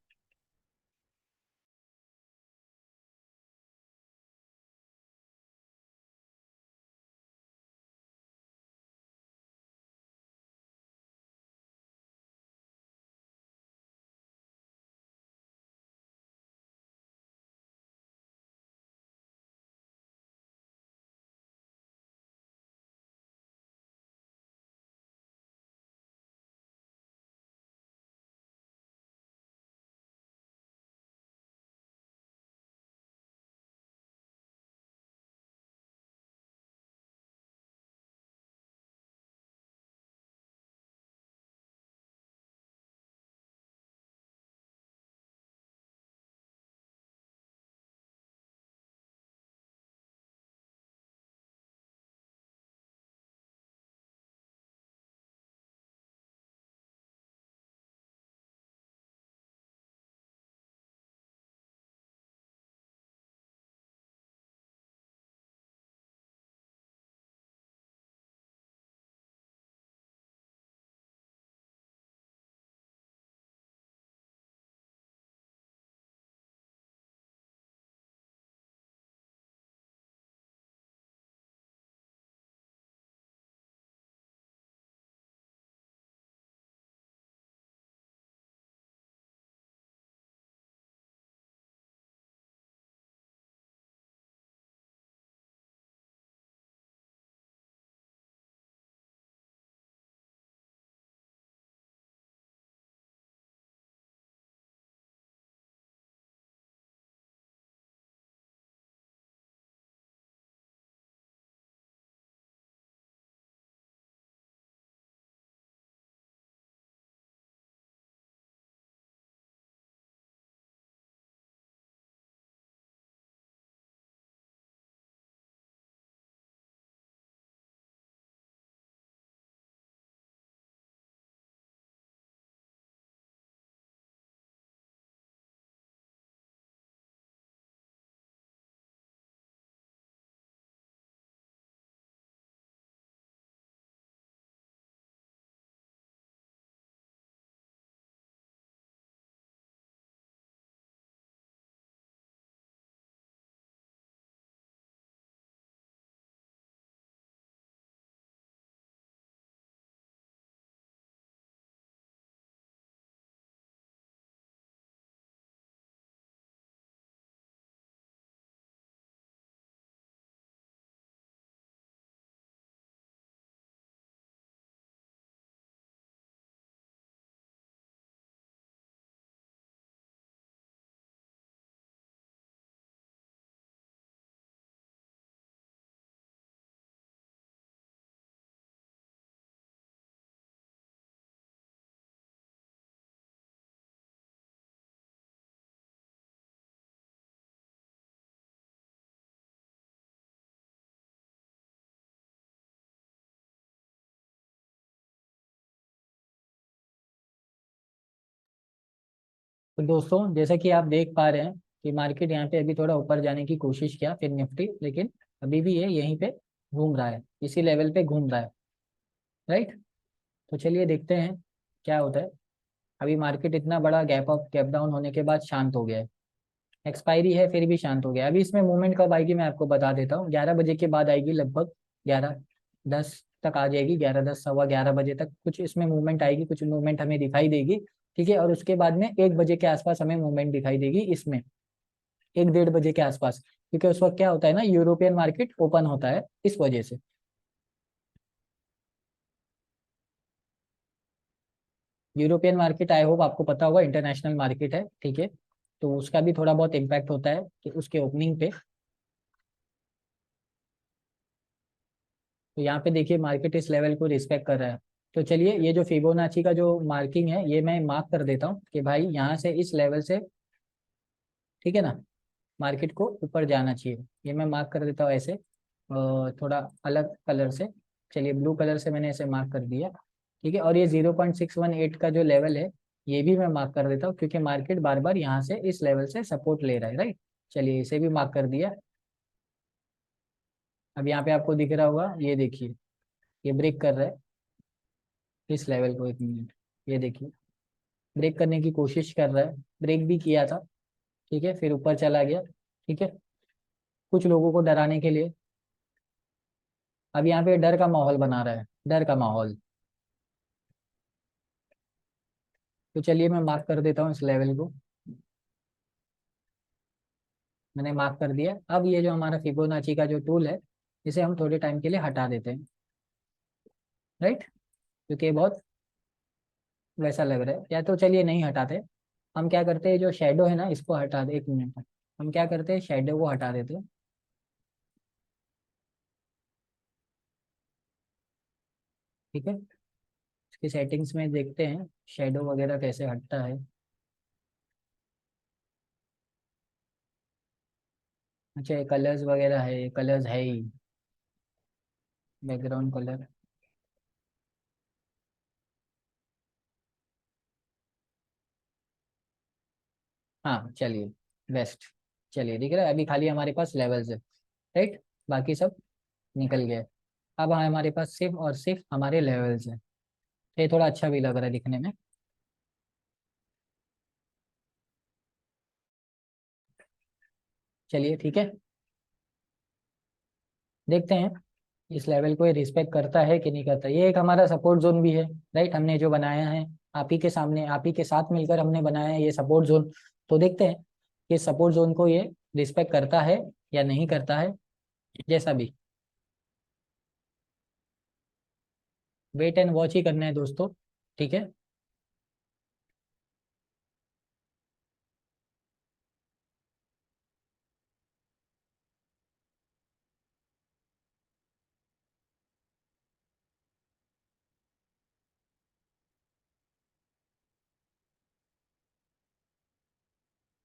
तो दोस्तों जैसा कि आप देख पा रहे हैं कि मार्केट यहाँ पे अभी थोड़ा ऊपर जाने की कोशिश किया फिर निफ्टी, लेकिन अभी भी ये यहीं पे घूम रहा है, इसी लेवल पे घूम रहा है, राइट। तो चलिए देखते हैं क्या होता है। अभी मार्केट इतना बड़ा गैप अप गैप डाउन होने के बाद शांत हो गया है, एक्सपायरी है फिर भी शांत हो गया। अभी इसमें मूवमेंट कब आएगी मैं आपको बता देता हूँ, 11 बजे के बाद आएगी, लगभग 11:10 तक आ जाएगी, 11:10 11:15 तक कुछ इसमें मूवमेंट आएगी, कुछ मूवमेंट हमें दिखाई देगी, ठीक है। और उसके बाद में 1 बजे के आसपास हमें मूवमेंट दिखाई देगी इसमें, 1 1:30 बजे के आसपास, क्योंकि उस वक्त क्या होता है ना, यूरोपियन मार्केट ओपन होता है, इस वजह से। यूरोपियन मार्केट आई होप आपको पता होगा इंटरनेशनल मार्केट है, ठीक है। तो उसका भी थोड़ा बहुत इम्पैक्ट होता है कि उसके ओपनिंग पे। तो यहाँ पे देखिए मार्केट इस लेवल को रिस्पेक्ट कर रहा है। तो चलिए ये जो फिबोनाची का जो मार्किंग है ये मैं मार्क कर देता हूँ कि भाई यहाँ से इस लेवल से, ठीक है ना, मार्केट को ऊपर जाना चाहिए। ये मैं मार्क कर देता हूँ ऐसे, थोड़ा अलग कलर से। चलिए ब्लू कलर से मैंने ऐसे मार्क कर दिया, ठीक है। और ये 0.618 का जो लेवल है ये भी मैं मार्क कर देता हूँ, क्योंकि मार्केट बार बार यहाँ से इस लेवल से सपोर्ट ले रहा है, राइट। चलिए इसे भी मार्क कर दिया। अब यहाँ पे आपको दिख रहा होगा, ये देखिए ये ब्रेक कर रहा है इस लेवल को, 1 मिनट, ये देखिए ब्रेक करने की कोशिश कर रहा है, ब्रेक भी किया था, ठीक है, फिर ऊपर चला गया, ठीक है, कुछ लोगों को डराने के लिए। अब यहाँ पे डर का माहौल बना रहा है, डर का माहौल। तो चलिए मैं मार्क कर देता हूँ इस लेवल को, मैंने मार्क कर दिया। अब ये जो हमारा फिबोनाची का जो टूल है इसे हम थोड़े टाइम के लिए हटा देते हैं, राइट, क्योंकि ये बहुत वैसा लग रहा है। या तो चलिए नहीं हटाते, हम क्या करते हैं, जो शेडो है ना इसको हटा दे, 1 मिनट, हम क्या करते हैं शेडो को हटा देते हैं, ठीक है। इसकी सेटिंग्स में देखते हैं शेडो वगैरह कैसे हटता है। अच्छा ये कलर्स वगैरह है, ये कलर्स है ही, बैकग्राउंड कलर। हाँ चलिए, बेस्ट। चलिए दिख रहा है, अभी खाली हमारे पास लेवल्स है, राइट, बाकी सब निकल गया। अब हमारे पास सिर्फ और सिर्फ हमारे लेवल्स हैं, ये थोड़ा अच्छा भी लग रहा है दिखने में। चलिए ठीक है, देखते हैं इस लेवल को ये रिस्पेक्ट करता है कि नहीं करता। ये एक हमारा सपोर्ट जोन भी है, राइट, हमने जो बनाया है आप ही के सामने, आप ही के साथ मिलकर हमने बनाया है ये सपोर्ट जोन। तो देखते हैं कि सपोर्ट जोन को ये रिस्पेक्ट करता है या नहीं करता है, जैसा भी। वेट एंड वॉच ही करना है दोस्तों, ठीक है।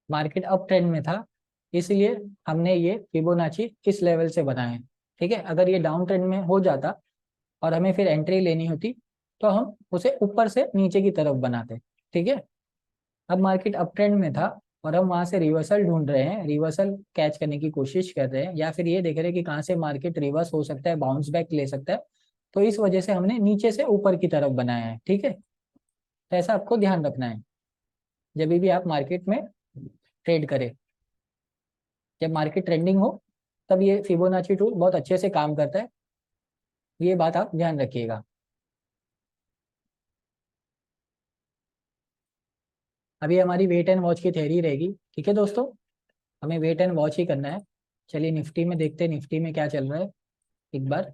मार्केट अप ट्रेंड में था, इसलिए हमने ये फिबोनाची इस लेवल से बनाए हैं, ठीक है। अगर ये डाउन ट्रेंड में हो जाता और हमें फिर एंट्री लेनी होती तो हम उसे ऊपर से नीचे की तरफ बनाते, ठीक है। अब मार्केट अप ट्रेंड में था और हम वहां से रिवर्सल ढूंढ रहे हैं, रिवर्सल कैच करने की कोशिश कर रहे हैं, या फिर ये देख रहे हैं कि कहाँ से मार्केट रिवर्स हो सकता है, बाउंस बैक ले सकता है। तो इस वजह से हमने नीचे से ऊपर की तरफ बनाया है, ठीक है। तो ऐसा आपको ध्यान रखना है जब भी आप मार्केट में ट्रेड करें। जब मार्केट ट्रेंडिंग हो तब ये फिबोनाची टूल बहुत अच्छे से काम करता है, ये बात आप ध्यान रखिएगा। अभी हमारी वेट एंड वॉच की थ्योरी रहेगी, ठीक है दोस्तों, हमें वेट एंड वॉच ही करना है। चलिए निफ्टी में देखते हैं निफ्टी में क्या चल रहा है एक बार।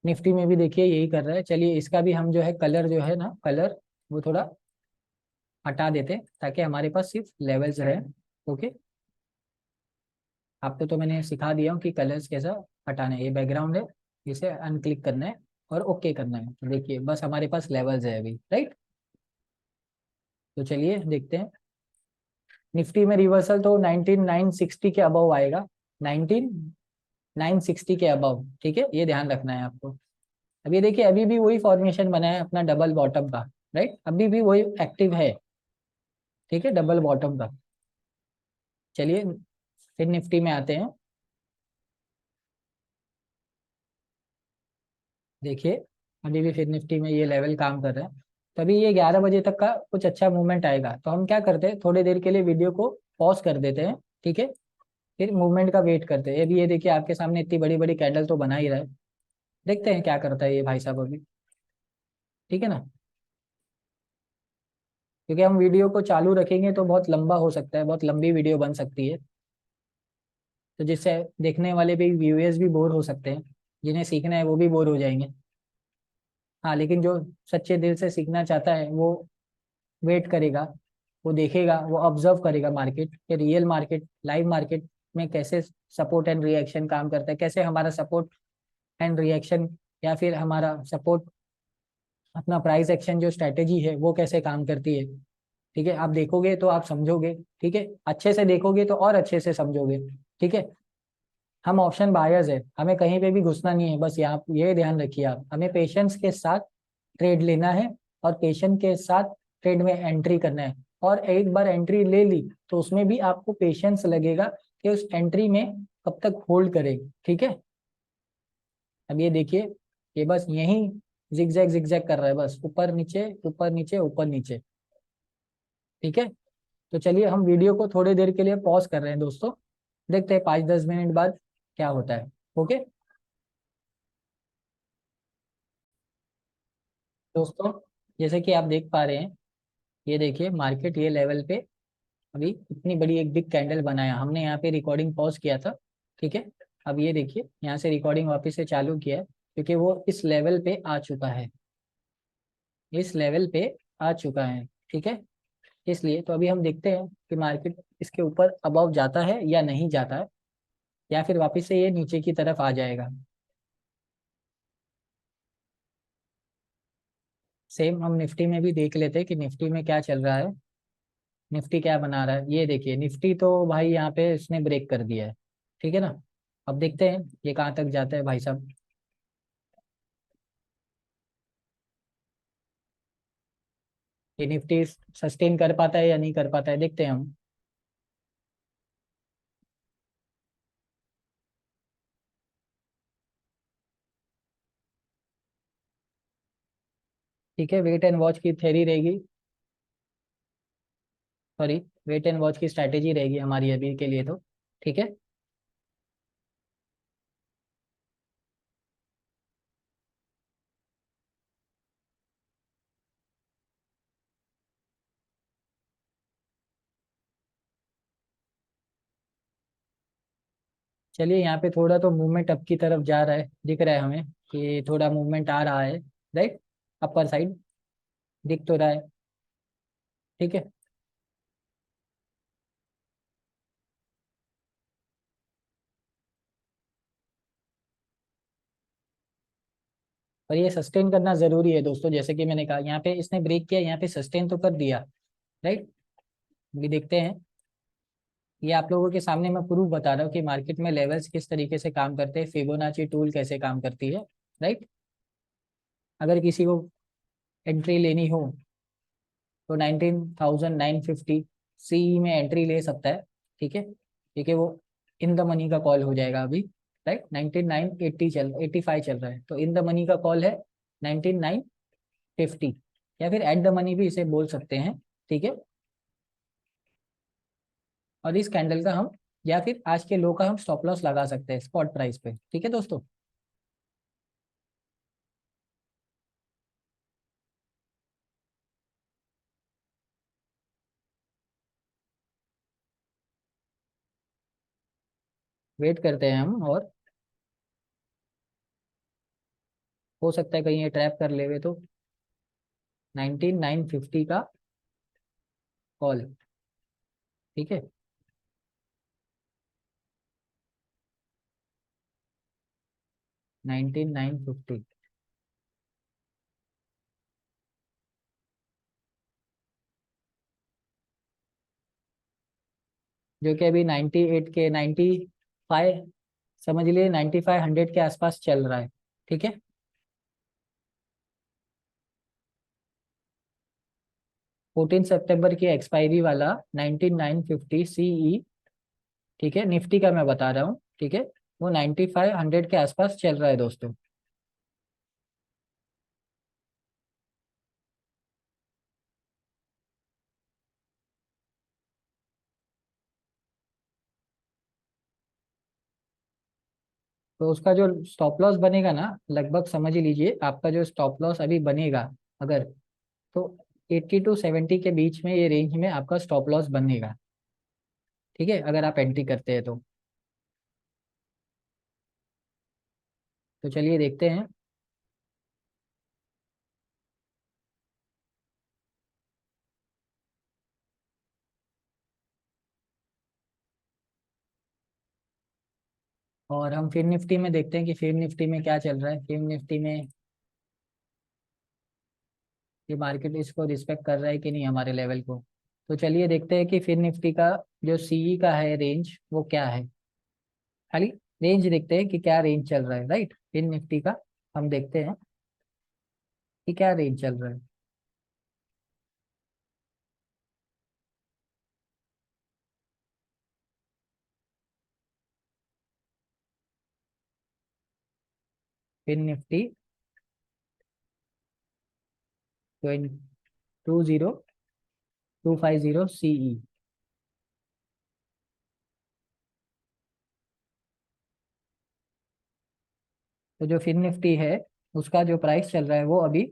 निफ्टी में भी देखिए यही कर रहा है। चलिए इसका भी हम जो है कलर जो है ना, कलर वो थोड़ा हटा देते हैं ताकि हमारे पास सिर्फ लेवल्स रहे। ओके, आपको तो मैंने सिखा दिया हूँ कि कलर्स कैसा हटाना है। ये बैकग्राउंड है, इसे अनक्लिक करना है और ओके करना है। तो देखिए बस हमारे पास लेवल्स है अभी, राइट। तो चलिए देखते हैं निफ्टी में रिवर्सल तो 19960 के अबव आएगा, 19960 के अबव, ठीक है, ये ध्यान रखना है आपको। अभी देखिए अभी भी वही फॉर्मेशन बना है अपना डबल बॉटम का, राइट, अभी भी वही एक्टिव है। ठीक है, डबल बॉटम का। चलिए फिर निफ्टी में आते हैं। देखिए अभी भी फिर निफ्टी में ये लेवल काम कर रहा है। तभी ये 11 बजे तक का कुछ अच्छा मूवमेंट आएगा, तो हम क्या करते हैं, थोड़ी देर के लिए वीडियो को पॉज कर देते हैं। ठीक है, फिर मूवमेंट का वेट करते हैं। अभी ये देखिए आपके सामने इतनी बड़ी बड़ी कैंडल तो बना ही रहा है। देखते हैं क्या करता है ये भाई साहब अभी। ठीक है ना, क्योंकि हम वीडियो को चालू रखेंगे तो बहुत लंबा हो सकता है, बहुत लंबी वीडियो बन सकती है। तो जिससे देखने वाले भी, व्यूअर्स भी बोर हो सकते हैं। जिन्हें सीखना है वो भी बोर हो जाएंगे। हाँ, लेकिन जो सच्चे दिल से सीखना चाहता है वो वेट करेगा, वो देखेगा, वो ऑब्जर्व करेगा मार्केट के, रियल मार्केट, लाइव मार्केट में कैसे सपोर्ट एंड रिएक्शन काम करता है, कैसे हमारा सपोर्ट एंड रिएक्शन, या फिर हमारा सपोर्ट, अपना प्राइस एक्शन जो स्ट्रैटेजी है वो कैसे काम करती है। ठीक है, आप देखोगे तो आप समझोगे। ठीक है, अच्छे से देखोगे तो और अच्छे से समझोगे। ठीक है, हम ऑप्शन बायर्स है, हमें कहीं पे भी घुसना नहीं है। बस यहाँ ये ध्यान रखिए आप, हमें पेशेंस के साथ ट्रेड लेना है, और पेशेंस के साथ ट्रेड में एंट्री करना है। और एक बार एंट्री ले ली तो उसमें भी आपको पेशेंस लगेगा कि उस एंट्री में कब तक होल्ड करेगी। ठीक है, अब ये देखिए, ये बस यही जिगजैग कर रहा है, बस ऊपर नीचे ऊपर नीचे ऊपर नीचे। ठीक है, तो चलिए हम वीडियो को थोड़ी देर के लिए पॉज कर रहे हैं दोस्तों। देखते हैं 5-10 मिनट बाद क्या होता है। ओके दोस्तों, जैसे कि आप देख पा रहे हैं, ये देखिए मार्केट ये लेवल पे अभी इतनी बड़ी एक बिग कैंडल बनाया। हमने यहाँ पे रिकॉर्डिंग पॉज किया था। ठीक है, अब ये देखिए यहाँ से रिकॉर्डिंग वापस से चालू किया है, क्योंकि वो इस लेवल पे आ चुका है, इस लेवल पे आ चुका है। ठीक है, इसलिए तो अभी हम देखते हैं कि मार्केट इसके ऊपर अबव जाता है या नहीं जाता है, या फिर वापस से ये नीचे की तरफ आ जाएगा। सेम हम निफ्टी में भी देख लेते हैं कि निफ्टी में क्या चल रहा है, निफ्टी क्या बना रहा है। ये देखिए निफ्टी तो भाई यहाँ पे इसने ब्रेक कर दिया है। ठीक है ना, अब देखते हैं ये कहाँ तक जाता है भाई साहब। ये निफ्टी सस्टेन कर पाता है या नहीं कर पाता है, देखते हैं हम। ठीक है, वेट एंड वॉच की थ्योरी रहेगी, सॉरी, वेट एंड वॉच की स्ट्रैटेजी रहेगी हमारी अभी के लिए तो। ठीक है, चलिए यहाँ पे थोड़ा तो मूवमेंट अप की तरफ जा रहा है, दिख रहा है हमें कि थोड़ा मूवमेंट आ रहा है, राइट, अपर साइड दिख तो रहा है। ठीक है, और ये सस्टेन करना जरूरी है दोस्तों, जैसे कि मैंने कहा यहाँ पे इसने ब्रेक किया, यहाँ पे सस्टेन तो कर दिया, राइट। अभी देखते हैं, ये आप लोगों के सामने मैं प्रूफ बता रहा हूँ कि मार्केट में लेवल्स किस तरीके से काम करते हैं, फिबोनाची टूल कैसे काम करती है, राइट। अगर किसी को एंट्री लेनी हो तो 19,950 सी में एंट्री ले सकता है। ठीक है, क्योंकि वो इन द मनी का कॉल हो जाएगा अभी, राइट। 19,980 85 चल रहा है, तो इन द मनी का कॉल है 19,950, या फिर एट द मनी भी इसे बोल सकते हैं। ठीक है, और इस कैंडल का हम, या फिर आज के लो का हम स्टॉप लॉस लगा सकते हैं स्पॉट प्राइस पे। ठीक है दोस्तों, वेट करते हैं हम, और हो सकता है कहीं ये ट्रैप कर लेवे तो 19,950 का कॉल। ठीक है, 19,950, जो कि अभी 98 के 95, समझ लिए 9500 के आसपास चल रहा है। ठीक है, 14 सितंबर की एक्सपायरी वाला 19950 CE, ठीक है, निफ्टी का मैं बता रहा हूँ, ठीक है, वो 9500 के आसपास चल रहा है दोस्तों। तो उसका जो स्टॉप लॉस बनेगा ना, लगभग समझ ही लीजिए, आपका जो स्टॉप लॉस अभी बनेगा अगर, तो 80 to 70 के बीच में, ये रेंज में आपका स्टॉप लॉस बनेगा, ठीक है, अगर आप एंट्री करते हैं तो चलिए देखते हैं। और हम फिर निफ्टी में देखते हैं कि फिर निफ्टी में क्या चल रहा है। फिर निफ्टी में ये मार्केट इसको रिस्पेक्ट कर रहा है कि नहीं, हमारे लेवल को। तो चलिए देखते हैं कि फिर निफ्टी का जो सीई का है रेंज, वो क्या है। खाली रेंज देखते हैं कि क्या रेंज चल रहा है, राइट। फिर निफ्टी का हम देखते हैं कि क्या रेंज चल रहा है। फिर निफ्टी 20250 CE। तो जो फिर निफ्टी है, उसका जो प्राइस चल रहा है वो अभी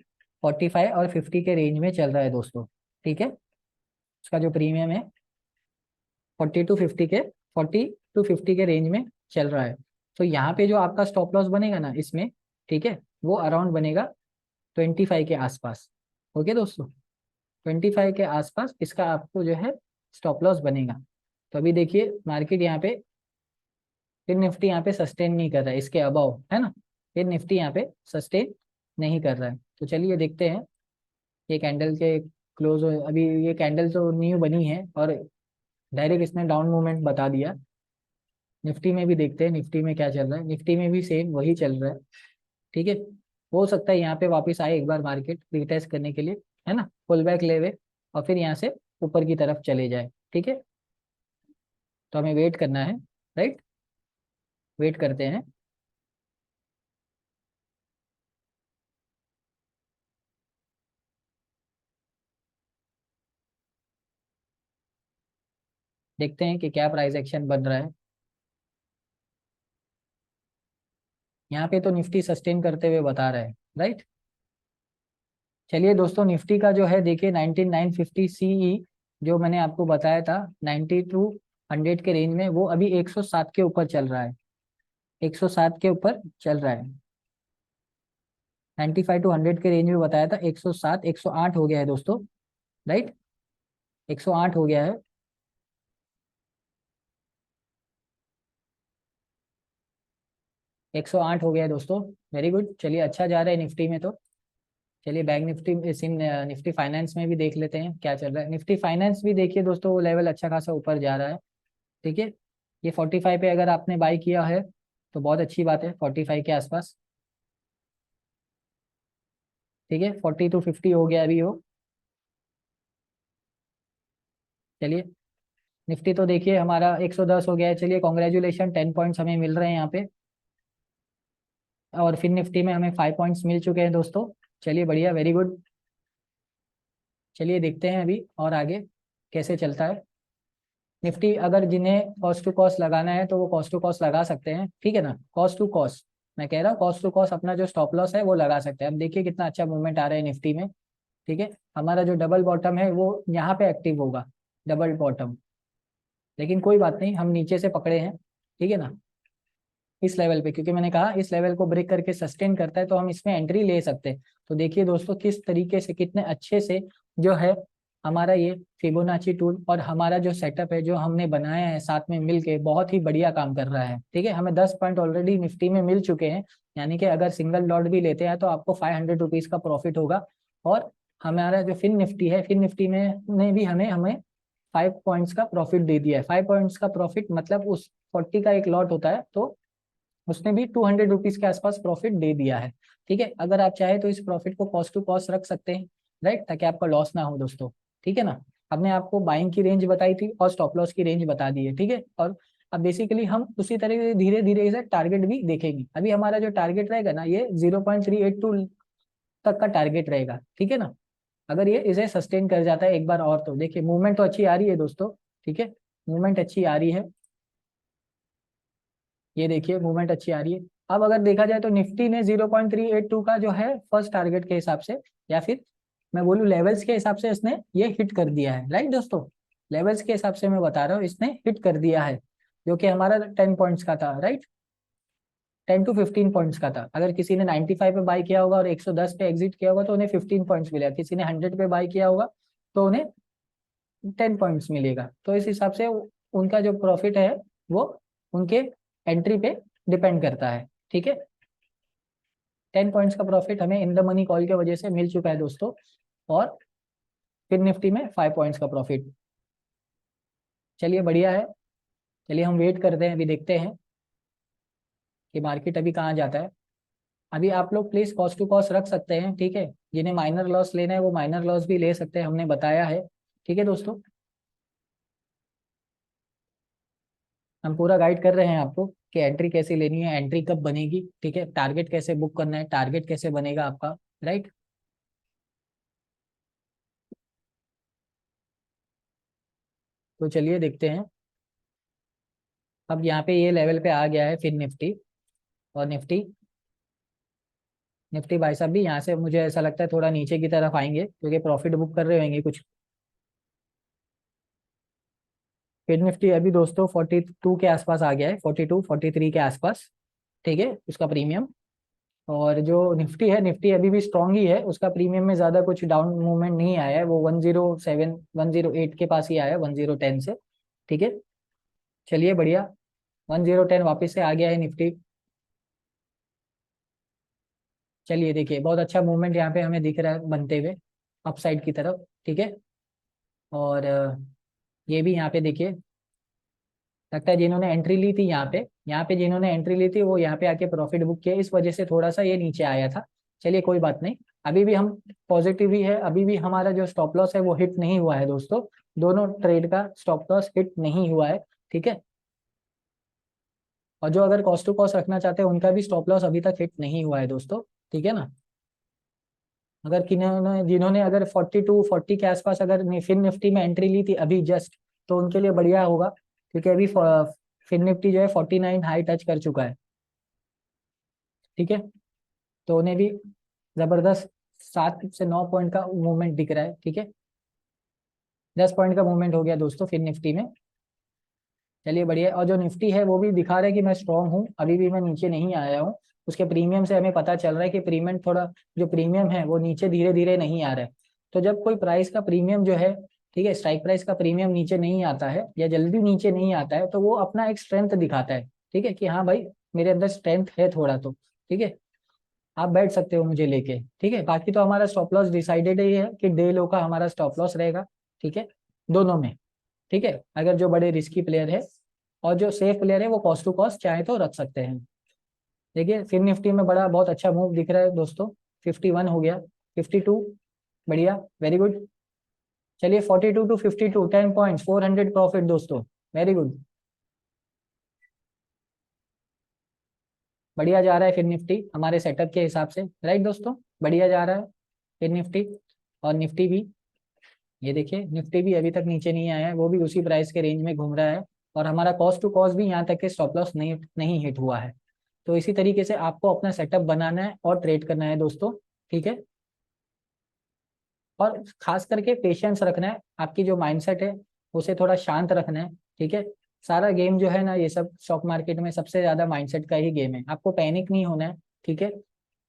45 और 50 के रेंज में चल रहा है दोस्तों, ठीक है। उसका जो प्रीमियम है 40 to 50 के रेंज में चल रहा है। तो यहाँ पे जो आपका स्टॉप लॉस बनेगा ना इसमें, ठीक है, वो अराउंड बनेगा 25 के आसपास। ओके दोस्तों, 25 के आसपास इसका आपको जो है स्टॉप लॉस बनेगा। तो अभी देखिए मार्केट यहाँ पे, फिर निफ्टी यहाँ पे सस्टेन नहीं कर रहा है, इसके अबाव है ना। फिर निफ्टी यहाँ पे सस्टेन नहीं कर रहा है। तो चलिए देखते हैं ये कैंडल के क्लोज। अभी ये कैंडल तो न्यू बनी है और डायरेक्ट इसने डाउन मूवमेंट बता दिया। निफ्टी में भी देखते हैं, निफ्टी में क्या चल रहा है। निफ्टी में भी सेम वही चल रहा है, ठीक है। हो सकता है यहाँ पे वापस आए एक बार मार्केट रिटेस्ट करने के लिए, है ना, पुल बैक लेवे, और फिर यहाँ से ऊपर की तरफ चले जाए, ठीक है। तो हमें वेट करना है, राइट, वेट करते हैं। देखते हैं कि क्या प्राइस एक्शन बन रहा है। यहाँ पे तो निफ्टी सस्टेन करते हुए बता रहा है, राइट। चलिए दोस्तों, निफ्टी का जो है देखिए 19950 CE, जो मैंने आपको बताया था 90 to 100 के रेंज में, वो अभी 107 के ऊपर चल रहा है। 107 के ऊपर चल रहा है। 95 to 100 के रेंज में बताया था, 107, 108 हो गया है दोस्तों, राइट। 108 हो गया है। 108 हो गया है दोस्तों। वेरी गुड, चलिए अच्छा जा रहा है निफ्टी में तो। चलिए bank Nifty SIM Nifty finance में भी देख लेते हैं क्या चल रहा है। निफ्टी फाइनेंस भी देखिए दोस्तों, वो लेवल अच्छा खासा ऊपर जा रहा है, ठीक है। ये 45 पे अगर आपने बाई किया है तो बहुत अच्छी बात है, 45 के आसपास, ठीक है। 40 to 50 हो गया अभी वो। चलिए निफ्टी तो देखिए हमारा 110 हो गया है। चलिए कॉन्ग्रेचुलेशन, 10 पॉइंट्स हमें मिल रहे हैं यहाँ पे। और फिर निफ्टी में हमें 5 पॉइंट्स मिल चुके हैं दोस्तों। चलिए बढ़िया, वेरी गुड। चलिए देखते हैं अभी और आगे कैसे चलता है निफ्टी। अगर जिन्हें कॉस्ट टू कॉस्ट लगाना है तो वो कॉस्ट टू कॉस्ट लगा सकते हैं, ठीक है ना। कॉस्ट टू कॉस्ट मैं कह रहा हूँ, कॉस्ट टू कॉस्ट अपना जो स्टॉप लॉस है वो लगा सकते हैं। अब देखिए कितना अच्छा मूवमेंट आ रहा है निफ्टी में, ठीक है। हमारा जो डबल बॉटम है वो यहाँ पे एक्टिव होगा, डबल बॉटम। लेकिन कोई बात नहीं, हम नीचे से पकड़े हैं, ठीक है ना, इस लेवल पे, क्योंकि मैंने कहा इस लेवल को ब्रेक करके सस्टेन करता है तो हम इसमें एंट्री ले सकते हैं। तो देखिए दोस्तों किस तरीके से, कितने अच्छे से जो है हमारा ये फिबोनाची टूल और हमारा जो सेटअप है जो हमने बनाया है साथ में मिलके, बहुत ही बढ़िया काम कर रहा है, ठीक है। हमें 10 पॉइंट ऑलरेडी निफ्टी में मिल चुके हैं, यानी कि अगर सिंगल लॉट भी लेते हैं तो आपको 500 रुपीज का प्रॉफिट होगा। और हमारा जो फिन निफ्टी है, फिन निफ्टी में ने भी हमें हमें 5 पॉइंट्स का प्रॉफिट दे दिया है। 5 पॉइंट्स का प्रॉफिट मतलब उस 40 का एक लॉट होता है, तो उसने भी 200 रुपीज के आसपास प्रॉफिट दे दिया है, ठीक है। अगर आप चाहे तो इस प्रॉफिट को कॉस्ट टू कॉस्ट रख सकते हैं, राइट, ताकि आपका लॉस ना हो दोस्तों। ठीक है ना। हमने आपको बाइंग की रेंज बताई थी और स्टॉप लॉस की रेंज बता दी है, ठीक है। और अब बेसिकली हम उसी तरह से धीरे धीरे इसे टारगेट भी देखेंगे। अभी हमारा जो टारगेट रहेगा ना, ये 0.382 तक का टारगेट रहेगा, ठीक है ना। अगर ये इसे सस्टेन कर जाता है एक बार और, तो देखिए मूवमेंट तो अच्छी आ रही है दोस्तों, ठीक है, मूवमेंट अच्छी आ रही है। ये देखिए मूवमेंट अच्छी आ रही है। अब अगर देखा जाए तो निफ्टी ने 0.382 का जो है फर्स्ट टारगेट के हिसाब से, या फिर मैं बोलूँ लेवल्स के हिसाब से, इसने ये हिट कर दिया है, राइट दोस्तों। लेवल्स के हिसाब से मैं बता रहा हूँ, इसने हिट कर दिया है, जो कि हमारा 10 पॉइंट्स का था, राइट। 10 to 15 पॉइंट्स का था। अगर किसी ने 95 पे बाय किया होगा और 110 पे एग्जिट किया होगा तो उन्हें 15 पॉइंट्स मिलेगा। किसी ने 100 पे बाय किया होगा तो उन्हें 10 पॉइंट्स मिलेगा। तो इस हिसाब से उनका जो प्रॉफिट है वो उनके एंट्री पे डिपेंड करता है, ठीक है। 10 पॉइंट्स का प्रॉफिट हमें इन द मनी कॉल की वजह से मिल चुका है दोस्तों। और फिर निफ्टी में 5 पॉइंट्स का प्रॉफिट। चलिए बढ़िया है। चलिए हम वेट करते हैं, अभी देखते हैं कि मार्केट अभी कहाँ जाता है। अभी आप लोग प्लीज कॉस्ट टू कॉस्ट रख सकते हैं, ठीक है। जिन्हें माइनर लॉस लेना है वो माइनर लॉस भी ले सकते हैं, हमने बताया है, ठीक है दोस्तों। हम पूरा गाइड कर रहे हैं आपको कि एंट्री कैसे लेनी है, एंट्री कब बनेगी, ठीक है, टारगेट कैसे बुक करना है, टारगेट कैसे बनेगा आपका, राइट। तो चलिए देखते हैं। अब यहाँ पे ये लेवल पे आ गया है फिर निफ्टी। और निफ्टी निफ्टी भाई साहब भी यहाँ से मुझे ऐसा लगता है थोड़ा नीचे की तरफ आएंगे, क्योंकि प्रॉफिट बुक कर रहे होंगे कुछ। फिर निफ्टी अभी दोस्तों 42 के आसपास आ गया है, 42 43 के आसपास, ठीक है, उसका प्रीमियम। और जो निफ्टी है, निफ्टी अभी भी स्ट्रांग ही है, उसका प्रीमियम में ज्यादा कुछ डाउन मूवमेंट नहीं आया है। वो 107 108 के पास ही आया है, 1010 से, ठीक है। चलिए बढ़िया, 1010 वापस से आ गया है निफ्टी। चलिए देखिए बहुत अच्छा मूवमेंट यहाँ पे हमें दिख रहा है बनते हुए अपसाइड की तरफ, ठीक है। और ये भी यहाँ पे देखिए, लगता है जिन्होंने एंट्री ली थी यहाँ पे जिन्होंने एंट्री ली थी वो यहाँ पे आके प्रॉफिट बुक किया, इस वजह से थोड़ा सा ये नीचे आया था। चलिए कोई बात नहीं, अभी भी हम पॉजिटिव ही है। अभी भी हमारा जो स्टॉप लॉस है वो हिट नहीं हुआ है दोस्तों। दोनों ट्रेड का स्टॉप लॉस हिट नहीं हुआ है, ठीक है। और जो अगर कॉस्ट टू कॉस्ट रखना चाहते हैं उनका भी स्टॉप लॉस अभी तक हिट नहीं हुआ है दोस्तों, ठीक है ना। अगर किन्होंने जिन्होंने अगर 42 40 के आसपास अगर फिन निफ्टी में एंट्री ली थी अभी जस्ट, तो उनके लिए बढ़िया होगा, क्योंकि अभी फिन निफ्टी जो है 49 हाई टच कर चुका है, ठीक है। तो उन्हें भी जबरदस्त 7 से 9 पॉइंट का मूवमेंट दिख रहा है, ठीक है। 10 पॉइंट का मूवमेंट हो गया दोस्तों फिन निफ्टी में। चलिए बढ़िया। और जो निफ्टी है वो भी दिखा रहा है कि मैं स्ट्रांग हूँ, अभी भी मैं नीचे नहीं आया हूँ। उसके प्रीमियम से हमें पता चल रहा है कि प्रीमियम थोड़ा, जो प्रीमियम है वो नीचे धीरे धीरे नहीं आ रहा है। तो जब कोई प्राइस का प्रीमियम जो है, ठीक है, स्ट्राइक प्राइस का प्रीमियम नीचे नहीं आता है या जल्दी नीचे नहीं आता है, तो वो अपना एक स्ट्रेंथ दिखाता है, ठीक है, कि हाँ भाई मेरे अंदर स्ट्रेंथ है थोड़ा, तो ठीक है, आप बैठ सकते हो मुझे लेके, ठीक है। बाकी तो हमारा स्टॉप लॉस डिसाइडेड ही है कि डे लो का हमारा स्टॉप लॉस रहेगा, ठीक है, दोनों में, ठीक है। अगर जो बड़े रिस्की प्लेयर है और जो सेफ प्लेयर है वो कॉस्ट टू कॉस्ट चाहे तो रख सकते हैं। देखिए फिर निफ्टी में बड़ा बहुत अच्छा मूव दिख रहा है दोस्तों। 51 हो गया, 52, बढ़िया, वेरी गुड। चलिए 42 to 52, 10 पॉइंट्स, 400 प्रॉफिट दोस्तों, वेरी गुड। बढ़िया जा रहा है फिर निफ्टी हमारे सेटअप के हिसाब से, राइट दोस्तों, बढ़िया जा रहा है फिर निफ्टी। और निफ्टी भी, ये देखिए निफ्टी भी अभी तक नीचे नहीं आया है, वो भी उसी प्राइस के रेंज में घूम रहा है। और हमारा कॉस्ट टू कॉस्ट भी यहाँ तक के स्टॉप लॉस नहीं नहीं हिट हुआ है। तो इसी तरीके से आपको अपना सेटअप बनाना है और ट्रेड करना है दोस्तों, ठीक है। और खास करके पेशेंस रखना है, आपकी जो माइंडसेट है उसे थोड़ा शांत रखना है, ठीक है। सारा गेम जो है ना, ये सब स्टॉक मार्केट में सबसे ज्यादा माइंडसेट का ही गेम है। आपको पैनिक नहीं होना है, ठीक है।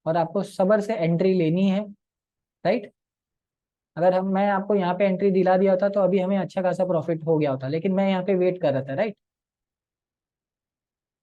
और आपको सब्र से एंट्री लेनी है, राइट। अगर मैं आपको यहाँ पे एंट्री दिला दिया होता तो अभी हमें अच्छा खासा प्रॉफिट हो गया होता, लेकिन मैं यहाँ पे वेट कर रहा था, राइट।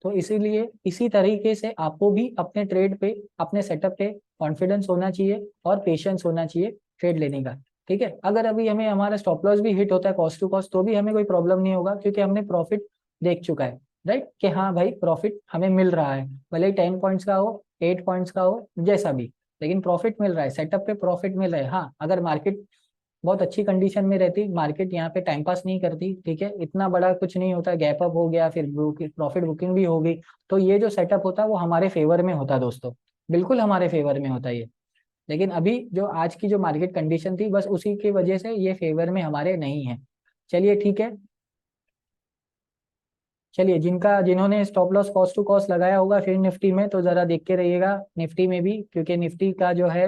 तो इसीलिए इसी तरीके से आपको भी अपने ट्रेड पे, अपने सेटअप पे कॉन्फिडेंस होना चाहिए और पेशेंस होना चाहिए ट्रेड लेने का, ठीक है। अगर अभी हमें हमारा स्टॉप लॉस भी हिट होता है कॉस्ट टू कॉस्ट, तो भी हमें कोई प्रॉब्लम नहीं होगा, क्योंकि हमने प्रॉफिट देख चुका है, राइट, कि हाँ भाई प्रॉफिट हमें मिल रहा है, भले ही 10 पॉइंट्स का हो, 8 पॉइंट्स का हो, जैसा भी, लेकिन प्रॉफिट मिल रहा है, सेटअप पे प्रॉफिट मिल रहा है। हाँ, अगर मार्केट बहुत अच्छी कंडीशन में रहती, मार्केट यहाँ पे टाइम पास नहीं करती, ठीक है, इतना बड़ा कुछ नहीं होता, गैप अप हो गया फिर प्रॉफिट बुकिंग भी हो गई, तो ये जो सेटअप होता है वो हमारे फेवर में होता है दोस्तों, बिल्कुल हमारे फेवर में होता है ये। लेकिन अभी जो आज की जो मार्केट कंडीशन थी बस उसी की वजह से ये फेवर में हमारे नहीं है। चलिए ठीक है, चलिए जिन्होंने stop loss cost to cost लगाया होगा फिर निफ्टी में तो जरा देख के रहिएगा निफ्टी में भी, क्योंकि निफ्टी का जो है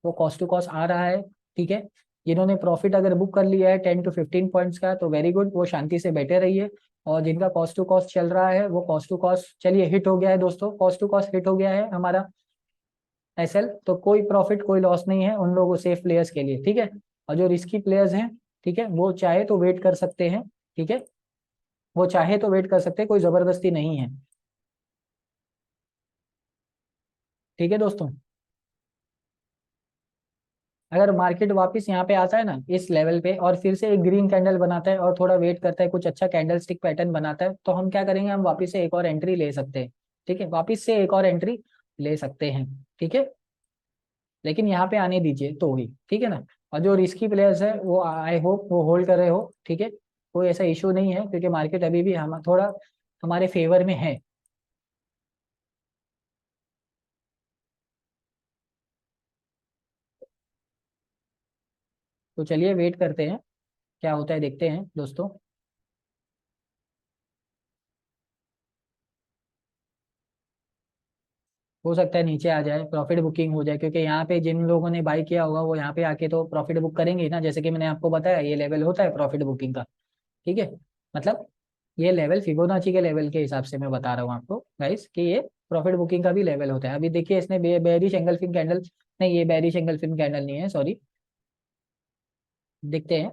वो कॉस्ट टू कॉस्ट आ रहा है, ठीक है। जिन्होंने प्रॉफिट अगर बुक कर लिया है 10 to 15 पॉइंट्स का तो वेरी गुड, वो शांति से बैठे रहिए। और जिनका कॉस्ट टू कॉस्ट चल रहा है वो कॉस्ट टू कॉस्ट चलिए हिट हो गया है दोस्तों, कॉस्ट टू कॉस्ट हिट हो गया है हमारा एसएल, तो कोई प्रॉफिट कोई लॉस नहीं है उन लोगों सेफ प्लेयर्स के लिए, ठीक है। और जो रिस्की प्लेयर्स हैं, ठीक है, वो चाहे तो वेट कर सकते हैं, ठीक है, वो चाहे तो वेट कर सकते हैं, कोई जबरदस्ती नहीं है, ठीक है दोस्तों। अगर मार्केट वापस यहाँ पे आता है ना इस लेवल पे और फिर से एक ग्रीन कैंडल बनाता है और थोड़ा वेट करता है, कुछ अच्छा कैंडल स्टिक पैटर्न बनाता है, तो हम क्या करेंगे, हम वापस से एक और एंट्री ले सकते हैं, ठीक है, वापस से एक और एंट्री ले सकते हैं, ठीक है। लेकिन यहाँ पे आने दीजिए तो ही, ठीक है ना। और जो रिस्की प्लेयर्स है वो आई होप वो होल्ड कर रहे हो, ठीक है, कोई ऐसा इशू नहीं है क्योंकि मार्केट अभी भी हम थोड़ा हमारे फेवर में है। तो चलिए वेट करते हैं क्या होता है, देखते हैं दोस्तों। हो सकता है नीचे आ जाए, प्रॉफिट बुकिंग हो जाए, क्योंकि यहाँ पे जिन लोगों ने बाई किया होगा वो यहाँ पे आके तो प्रॉफिट बुक करेंगे ही ना, जैसे कि मैंने आपको बताया ये लेवल होता है प्रॉफिट बुकिंग का, ठीक है। मतलब ये लेवल फिबोनाची के लेवल के हिसाब से मैं बता रहा हूँ आपको गाइस कि ये प्रॉफिट बुकिंग का भी लेवल होता है। अभी देखिए इसने बेरिश एंगल्फिंग कैंडल, नहीं ये बेरिश एंगल्फिंग कैंडल नहीं है, सॉरी, देखते हैं।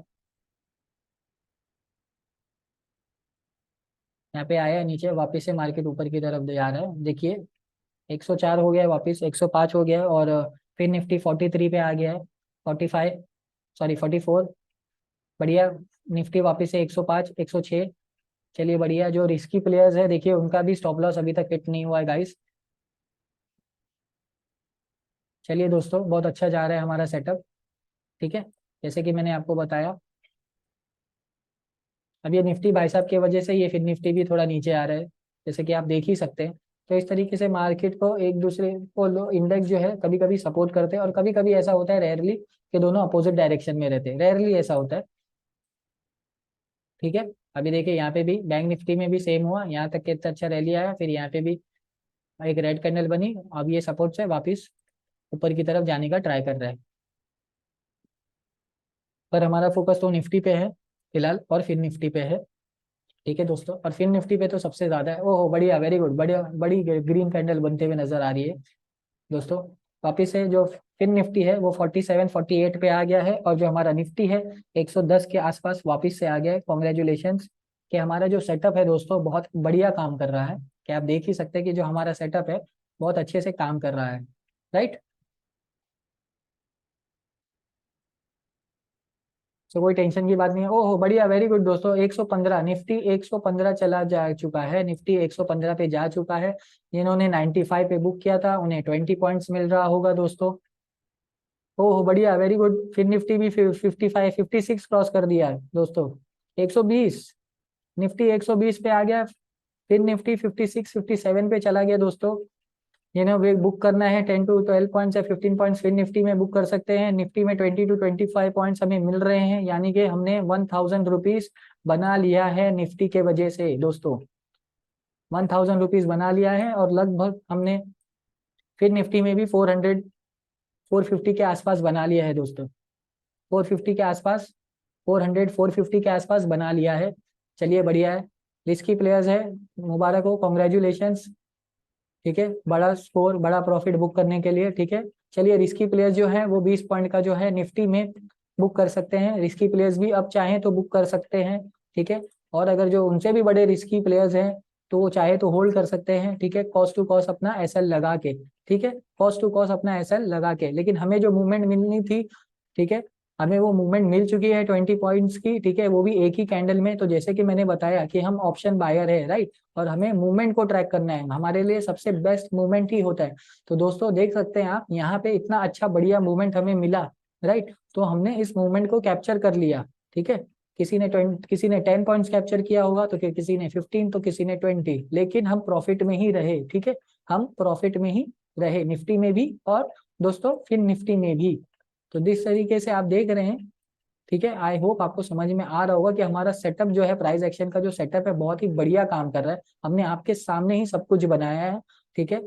यहाँ पे आया है नीचे, वापस से मार्केट ऊपर की तरफ जा रहा है, देखिए 104 हो गया है, वापस 105 हो गया है, और फिर निफ्टी 43 पे आ गया है, 45, सॉरी 44, बढ़िया। निफ्टी वापस से 105 106, चलिए बढ़िया। जो रिस्की प्लेयर्स है देखिए उनका भी स्टॉप लॉस अभी तक हिट नहीं हुआ है गाइस। चलिए दोस्तों बहुत अच्छा जा रहा है हमारा सेटअप, ठीक है, जैसे कि मैंने आपको बताया। अब ये निफ्टी भाई साहब की वजह से ये फिर निफ्टी भी थोड़ा नीचे आ रहा है, जैसे कि आप देख ही सकते हैं। तो इस तरीके से मार्केट को एक दूसरे को इंडेक्स जो है कभी कभी सपोर्ट करते हैं और कभी कभी ऐसा होता है रेयरली कि दोनों अपोजिट डायरेक्शन में रहते हैं, रेयरली ऐसा होता है, ठीक है। अभी देखिए यहाँ पे भी बैंक निफ्टी में भी सेम हुआ, यहाँ तक के इतना अच्छा रैली आया, फिर यहाँ पे भी एक रेड कैंडल बनी, अब ये सपोर्ट से वापस ऊपर की तरफ जाने का ट्राई कर रहा है। पर हमारा फोकस तो निफ्टी पे है फिलहाल, और फिर निफ्टी पे है, ठीक है दोस्तों। और फिर निफ्टी पे तो सबसे ज्यादा है, ओहो बढ़िया, वेरी गुड, बढ़िया, बड़ी ग्रीन कैंडल बनते हुए नजर आ रही है दोस्तों। वापिस से जो फिर निफ्टी है वो 47 48 पे आ गया है, और जो हमारा निफ्टी है 110 के आसपास वापिस से आ गया है। कॉन्ग्रेचुलेशन कि हमारा जो सेटअप है दोस्तों बहुत बढ़िया काम कर रहा है, कि आप देख ही सकते हैं कि जो हमारा सेटअप है बहुत अच्छे से काम कर रहा है, राइट। तो कोई टेंशन की बात नहीं है, ओहो बढ़िया, वेरी गुड दोस्तों। 115 निफ्टी 115 चला जा चुका है, निफ्टी 115 पे जा चुका है। जिन्होंने 95 पे बुक किया था उन्हें 20 पॉइंट्स मिल रहा होगा दोस्तों। ओहो बढ़िया, वेरी गुड। फिर निफ्टी भी 55 56 क्रॉस कर दिया है दोस्तों, 120, निफ्टी 120 पे आ गया। फिर निफ्टी 56 57 पे चला गया दोस्तों। जिन्हें बुक करना है 10 to 12 पॉइंट्स या 15 पॉइंट्स फिर निफ्टी में बुक कर सकते हैं। निफ्टी में 20 to 25 पॉइंट्स हमें मिल रहे हैं, यानी कि हमने 1000 रुपीज बना लिया है निफ्टी के वजह से दोस्तों, 1000 रुपीज बना लिया है। और लगभग हमने फिर निफ्टी में भी 450 के आसपास बना लिया है दोस्तों, 450 के आसपास, 450 के आसपास बना लिया है। चलिए बढ़िया है, रिस्की प्लेयर्स है, मुबारक हो, कॉन्ग्रेचुलेशंस, ठीक है, बड़ा स्कोर बड़ा प्रॉफिट बुक करने के लिए, ठीक है। चलिए रिस्की प्लेयर्स जो है वो 20 पॉइंट का जो है निफ्टी में बुक कर सकते हैं, रिस्की प्लेयर्स भी अब चाहें तो बुक कर सकते हैं, ठीक है। और अगर जो उनसे भी बड़े रिस्की प्लेयर्स हैं तो वो चाहे तो होल्ड कर सकते हैं, ठीक है, कॉस्ट टू कॉस्ट अपना एसएल लगा के, ठीक है, कॉस्ट टू कॉस्ट अपना एसएल लगा के। लेकिन हमें जो मूवमेंट मिलनी थी, ठीक है, हमें वो मूवमेंट मिल चुकी है 20 पॉइंट्स की, ठीक है, वो भी एक ही कैंडल में। तो जैसे कि मैंने बताया कि हम ऑप्शन बायर है, राइट, और हमें मूवमेंट को ट्रैक करना है, हमारे लिए सबसे बेस्ट मूवमेंट ही होता है। तो दोस्तों देख सकते हैं आप यहाँ पे इतना अच्छा बढ़िया मूवमेंट हमें मिला, राइट। तो हमने इस मूवमेंट को कैप्चर कर लिया, ठीक है। किसी ने 10 पॉइंट्स कैप्चर किया होगा, तो फिर किसी ने 15, तो किसी ने 20, लेकिन हम प्रॉफिट में ही रहे, ठीक है। हम प्रॉफिट में ही रहे, निफ्टी में भी और दोस्तों फिर निफ्टी में भी। तो जिस तरीके से आप देख रहे हैं, ठीक है, आई होप आपको समझ में आ रहा होगा कि हमारा सेटअप जो है, प्राइस एक्शन का जो सेटअप है, बहुत ही बढ़िया काम कर रहा है। हमने आपके सामने ही सब कुछ बनाया है, ठीक है,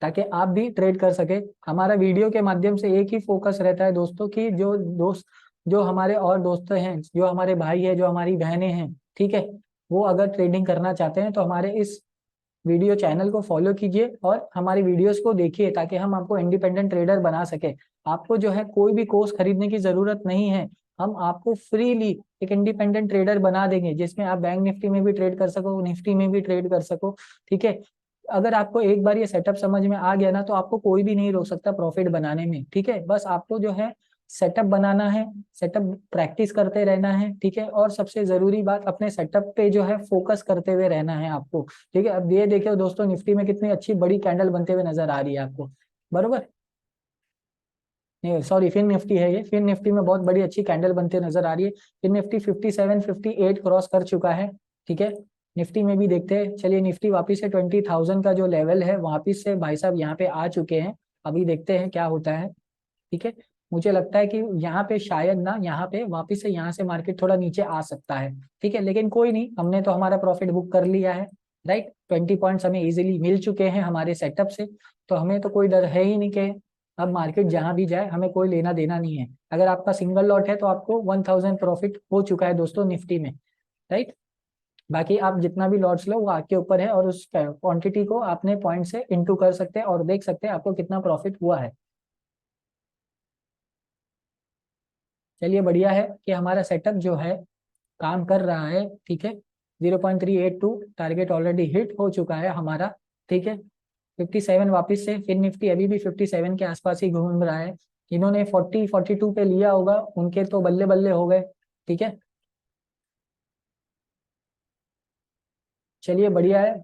ताकि आप भी ट्रेड कर सके। हमारा वीडियो के माध्यम से एक ही फोकस रहता है दोस्तों, कि जो दोस्त, जो हमारे और दोस्त हैं, जो हमारे भाई है, जो हमारी बहनें हैं, ठीक है, वो अगर ट्रेडिंग करना चाहते हैं तो हमारे इस वीडियो चैनल को फॉलो कीजिए और हमारी वीडियोस को देखिए, ताकि हम आपको इंडिपेंडेंट ट्रेडर बना सके। आपको जो है कोई भी कोर्स खरीदने की जरूरत नहीं है, हम आपको फ्रीली एक इंडिपेंडेंट ट्रेडर बना देंगे, जिसमें आप बैंक निफ्टी में भी ट्रेड कर सको, निफ्टी में भी ट्रेड कर सको, ठीक है। अगर आपको एक बार ये सेटअप समझ में आ गया ना, तो आपको कोई भी नहीं रोक सकता प्रॉफिट बनाने में, ठीक है। बस आपको जो है सेटअप बनाना है, सेटअप प्रैक्टिस करते रहना है, ठीक है। और सबसे जरूरी बात, अपने सेटअप पे जो है फोकस करते हुए रहना है आपको, ठीक है। अब ये देखिए दोस्तों, निफ्टी में कितनी अच्छी बड़ी कैंडल बनते हुए नजर आ रही है आपको, बरोबर। नहीं सॉरी, फिन निफ्टी है ये, फिन निफ्टी में बहुत बड़ी अच्छी कैंडल बनते नजर आ रही है। फिन निफ्टी 57 58 क्रॉस कर चुका है, ठीक है। निफ्टी में भी देखते हैं, चलिए निफ्टी वापिस से 20,000 का जो लेवल है, वापिस से भाई साहब यहाँ पे आ चुके हैं। अभी देखते हैं क्या होता है, ठीक है। मुझे लगता है कि यहाँ पे शायद ना, यहाँ पे वापिस से यहाँ से मार्केट थोड़ा नीचे आ सकता है, ठीक है, लेकिन कोई नहीं, हमने तो हमारा प्रॉफिट बुक कर लिया है, राइट। 20 पॉइंट्स हमें इजीली मिल चुके हैं हमारे सेटअप से, तो हमें तो कोई डर है ही नहीं कि अब मार्केट जहां भी जाए हमें कोई लेना देना नहीं है। अगर आपका सिंगल लॉट है तो आपको 1000 प्रॉफिट हो चुका है दोस्तों निफ्टी में, राइट। बाकी आप जितना भी लॉट्स लो वो आपके ऊपर है, और उस क्वांटिटी को आपने पॉइंट से इनटू कर सकते हैं और देख सकते हैं आपको कितना प्रॉफिट हुआ है। चलिए बढ़िया है कि हमारा सेटअप जो है काम कर रहा है, ठीक है। 0.382 टारगेट ऑलरेडी हिट हो चुका है हमारा, ठीक है। 57 वापस से, फिर निफ्टी अभी भी 57 के आसपास ही घूम रहा है। इन्होंने 40 42 पे लिया होगा, उनके तो बल्ले बल्ले हो गए, ठीक है। चलिए बढ़िया है।